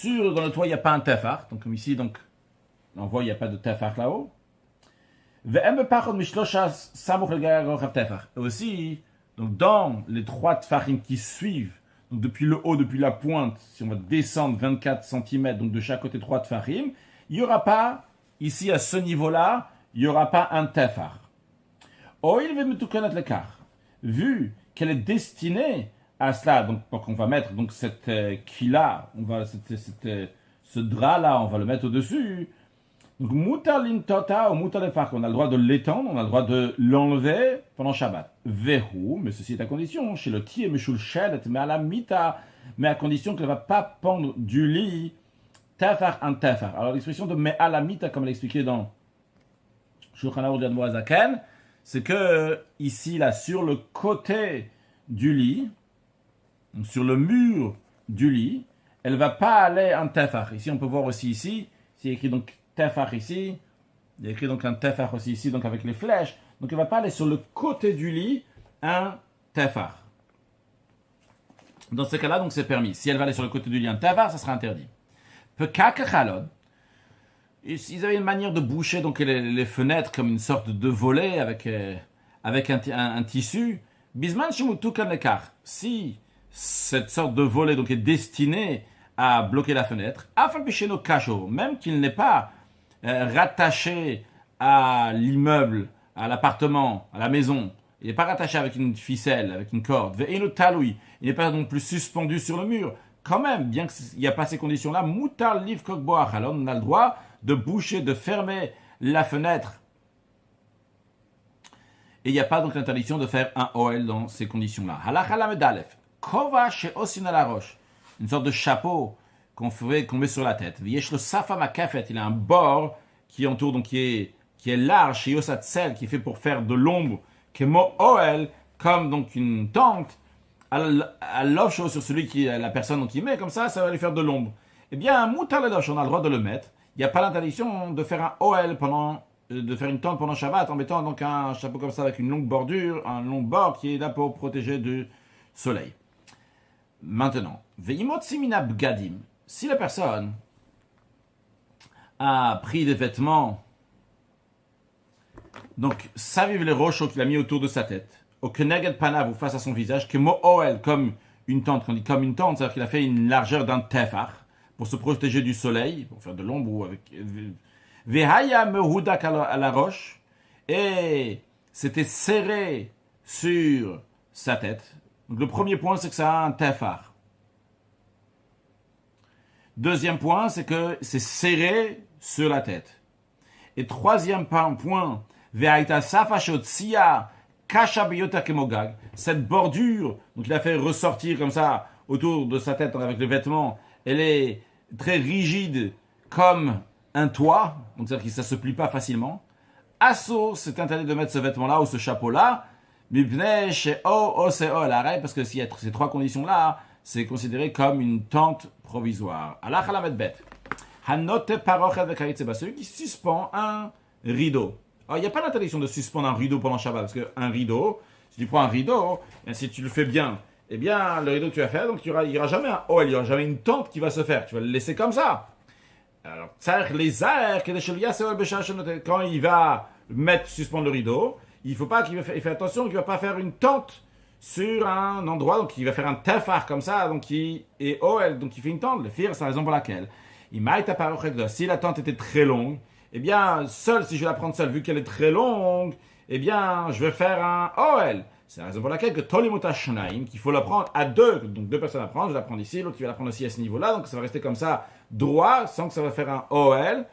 Dans le toit, il n'y a pas un tefar. Donc comme ici, donc on voit il n'y a pas de tefar là-haut. Et aussi, donc dans les 3 tefachim qui suivent, donc depuis le haut, depuis la pointe, si on va descendre 24 cm, donc de chaque côté 3 tefachim, il n'y aura pas, ici à ce niveau-là, il n'y aura pas un tefar. Vu qu'elle est destinée à cela, donc on va mettre donc cette kila, ce drap-là, on va le mettre au-dessus. Donc, mutar lintota ou mutar lefach, on a le droit de l'étendre, on a le droit de l'enlever pendant Shabbat. Vehu, mais ceci est à condition, chez le tier, meshul shelet, mais à la mita, mais à condition qu'elle ne va pas pendre du lit, tafar un tafar. Alors, l'expression de mais à la mita, comme elle expliqué dans Shulchan Aruch d'Admo Hazaken, c'est que, ici, là, sur le côté du lit, donc sur le mur du lit, elle ne va pas aller un tafar. Ici, on peut voir aussi ici, c'est écrit donc tefar ici, il y a écrit donc un tefar aussi ici, donc avec les flèches. Donc il ne va pas aller sur le côté du lit, un tefar. Dans ce cas-là, donc c'est permis. Si elle va aller sur le côté du lit, un tefar, ça sera interdit. Pekakachalod, ils avaient une manière de boucher donc les fenêtres comme une sorte de volet avec un tissu. Bisman shimutukan lekar. Si cette sorte de volet donc est destinée à bloquer la fenêtre, même qu'il n'est pas rattaché à l'immeuble, à l'appartement, à la maison, il n'est pas rattaché avec une ficelle, avec une corde, il n'est pas non plus suspendu sur le mur, quand même, bien qu'il n'y a pas ces conditions-là, mutar liv kokbo achalon, on a le droit de boucher, de fermer la fenêtre. Et il n'y a pas donc l'interdiction de faire un OL dans ces conditions-là. Halakha lamed alef, kova she'osin ala rosh, une sorte de chapeau qu'on met sur la tête. V'yesh lo safa makafet, il a un bord qui entoure, donc qui est large, chez Yosat Sel, qui est fait pour faire de l'ombre, kemo OL, comme donc une tente, à l'offre sur celui qui la personne donc, qui met, comme ça va lui faire de l'ombre. Eh bien, mutar le dosh, on a le droit de le mettre. Il n'y a pas l'interdiction de faire un OL de faire une tente pendant Shabbat en mettant donc un chapeau comme ça avec une longue bordure, un long bord qui est là pour protéger du soleil. Maintenant, veimot simina bgadim, si la personne a pris des vêtements, donc saviv les rochos qu'il a mis autour de sa tête, au keneged panav ou face à son visage, que mo'oel comme une tente, quand on dit comme une tente, c'est-à-dire qu'il a fait une largeur d'un tefar pour se protéger du soleil, pour faire de l'ombre ou avec vehaya mehudak à la roche, et c'était serré sur sa tête. Donc le premier point, c'est que ça a un tefar. Deuxième point, c'est que c'est serré sur la tête. Et troisième point, vehaita safashotsia kasha biyota kemogag, cette bordure, donc il a fait ressortir comme ça autour de sa tête avec les vêtements, elle est très rigide comme un toit, donc c'est-à-dire que ça ne se plie pas facilement. Asso, c'est interdit de mettre ce vêtement-là ou ce chapeau-là, parce que s'il y a ces trois conditions-là, c'est considéré comme une tente provisoire. Allah halamet bet. Hanote parochet vekaritze ba, celui qui suspend un rideau. Alors, il n'y a pas d'interdiction de suspendre un rideau pendant Shabbat, parce qu'un rideau, si tu prends un rideau, si tu le fais bien, eh bien, le rideau que tu vas faire, donc il n'y aura jamais un OL, il n'y aura jamais une tente qui va se faire. Tu vas le laisser comme ça. Alors, quand il va suspendre le rideau, il faut pas qu'il fait attention qu'il ne va pas faire une tente sur un endroit, donc il va faire un tefar comme ça, donc qui est OL, donc il fait une tente. Le fir, c'est la raison pour laquelle. Si la tente était très longue, eh bien, si je vais la prendre seule, vu qu'elle est très longue, eh bien, je vais faire un OL. C'est la raison pour laquelle que Tolimota Shnaim, qu'il faut la prendre à deux, donc deux personnes à prendre, je la prends ici, l'autre tu vas la prendre aussi à ce niveau-là, donc ça va rester comme ça, droit, sans que ça va faire un OL.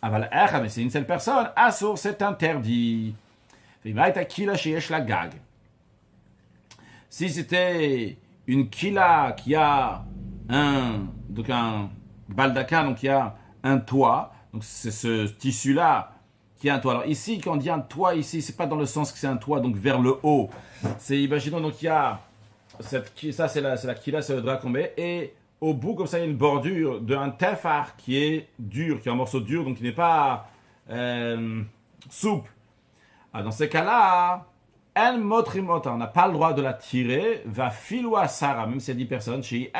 Mais c'est une seule personne, Assour, c'est interdit. Si c'était une kila qui a un baldaquin, donc il y a un toit, donc c'est ce tissu-là qui a un toit. Alors ici, quand on dit un toit ici, c'est pas dans le sens que c'est un toit, donc vers le haut. C'est, imaginons, donc il y a ça c'est la kila, c'est le drap qu'on met, et au bout, comme ça, il y a une bordure d'un tefar qui est dur, qui est un morceau dur, donc qui n'est pas souple. Ah, dans ces cas-là, on n'a pas le droit de la tirer, va filoua Sarah, même si il y a 10 personnes, chez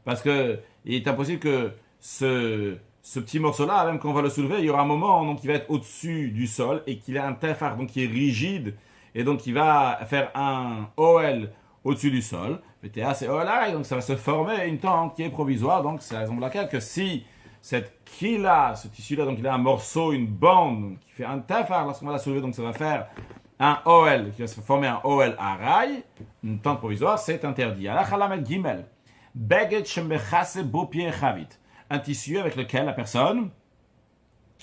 parce que il est impossible que ce petit morceau-là, même quand on va le soulever, il y aura un moment donc il va être au-dessus du sol et qu'il a un tefar donc qui est rigide et donc il va faire un OL au-dessus du sol. VTA c'est OL, donc ça va se former une tente qui est provisoire. Donc c'est la raison pour laquelle que si cette kila, ce tissu-là, donc il a un morceau, une bande qui fait un tefar lorsqu'on va la soulever, donc ça va faire un OL qui va se former un OL à rail, une tente provisoire, c'est interdit. Alachalamet gimel. Un tissu avec lequel la personne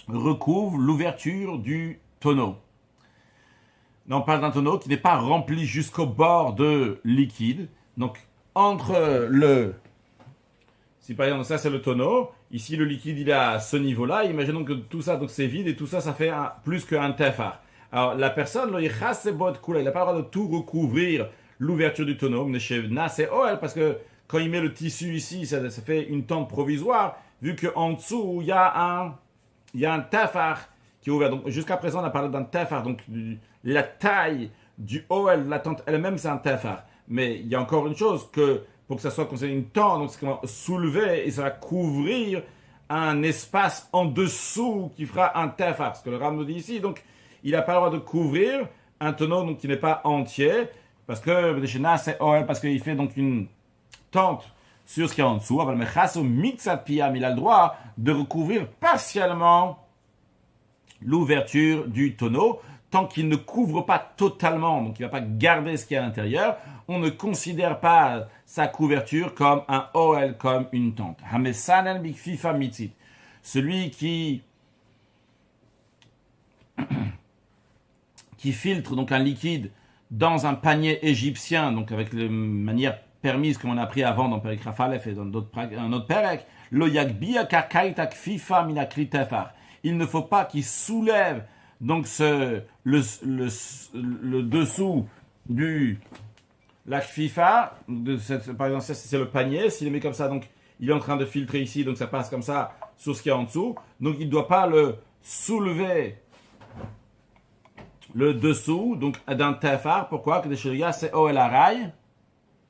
recouvre l'ouverture du tonneau. On parle d'un tonneau qui n'est pas rempli jusqu'au bord de liquide. Donc, entre si par exemple, ça c'est le tonneau, ici le liquide il est à ce niveau-là, imaginons que tout ça donc c'est vide et tout ça, ça fait plus qu'un tefar. Alors, la personne, il n'a pas le droit de tout recouvrir l'ouverture du tonneau, parce que quand il met le tissu ici, ça fait une tente provisoire, vu qu'en dessous, il y a un tefar qui est ouvert. Donc, jusqu'à présent, on a parlé d'un tefar. Donc, la taille du OL, la tente elle-même, c'est un tefar. Mais il y a encore une chose, que pour que ça soit considéré une tente, donc c'est qu'on va soulever et ça va couvrir un espace en dessous qui fera un tefar. Ce que le Ram nous dit ici. Donc, il n'a pas le droit de couvrir un tonneau donc, qui n'est pas entier, parce que c'est OL, parce qu'il fait donc une tente sur ce qu'il y a en dessous, mais il a le droit de recouvrir partiellement l'ouverture du tonneau, tant qu'il ne couvre pas totalement, donc il ne va pas garder ce qu'il y a à l'intérieur, on ne considère pas sa couverture comme un Ohel, comme une tente. Hamesanen bikfifa mitzit. Celui qui filtre donc un liquide dans un panier égyptien, donc avec la manière permise comme on a appris avant dans Perek Rafalef et dans un autre Perek, lo yakbiya kakaita kfifa minakli tefar. Il ne faut pas qu'il soulève donc le dessous du la kfifa, par exemple ça c'est le panier, s'il le met comme ça, donc il est en train de filtrer ici, donc ça passe comme ça sur ce qu'il y a en dessous, donc il ne doit pas le soulever le dessous, donc d'un tefar. Pourquoi? Que des choses, c'est Ohel Harai.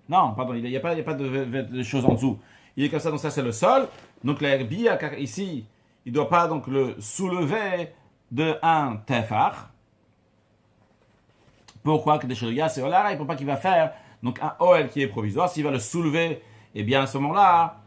Non, pardon, il n'y a pas de choses en dessous. Il est comme ça, donc ça c'est le sol. Donc l'herbia, ici, il ne doit pas donc le soulever de un tefar. Pourquoi? Que des choses, c'est Ohel Harai. Pour pas qu'il va faire donc un Ohel qui est provisoire. S'il va le soulever, eh bien à ce moment-là,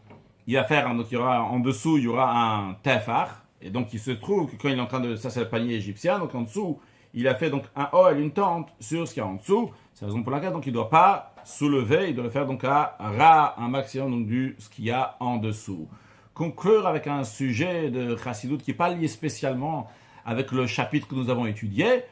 il va faire, donc il y aura en dessous, il y aura un tefar. Et donc il se trouve que quand il est en train de, ça c'est le panier égyptien, donc en dessous, il a fait donc un Ohel, une tente sur ce qu'il y a en dessous. C'est la raison pour laquelle donc il ne doit pas soulever, il doit le faire donc à ras, un maximum donc du ce qu'il y a en dessous. Conclure avec un sujet de Chassidut qui n'est pas lié spécialement avec le chapitre que nous avons étudié,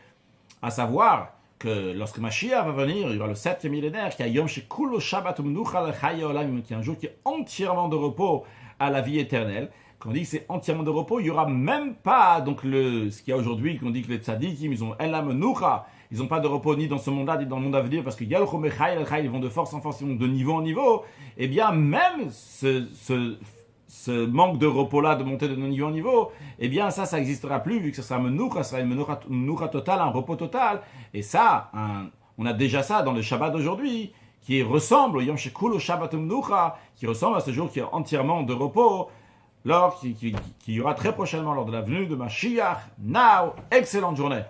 à savoir que lorsque Mashiach va venir, il y aura le 7e millénaire, qui a Yom Shekulo Shabbat Menucha L'Chaya Olam, qui est un jour qui est entièrement de repos à la vie éternelle. Quand on dit que c'est entièrement de repos, il n'y aura même pas donc ce qu'il y a aujourd'hui, qu'on dit que les tzadikim, ils ont Elam Menucha, ils n'ont pas de repos ni dans ce monde-là, ni dans le monde à venir, parce qu'il y a le Chomechai, ils vont de force en force, ils vont de niveau en niveau. Eh bien, même ce manque de repos-là, de monter de niveau en niveau, eh bien, ça n'existera plus, vu que ce sera Menucha, ça sera une Menucha totale, un repos total. Et ça, on a déjà ça dans le Shabbat d'aujourd'hui, qui ressemble au Yom Shekulo Shabbat Menucha, qui ressemble à ce jour qui est entièrement de repos, qui y aura très prochainement lors de la venue de Mashiach. Now, excellente journée.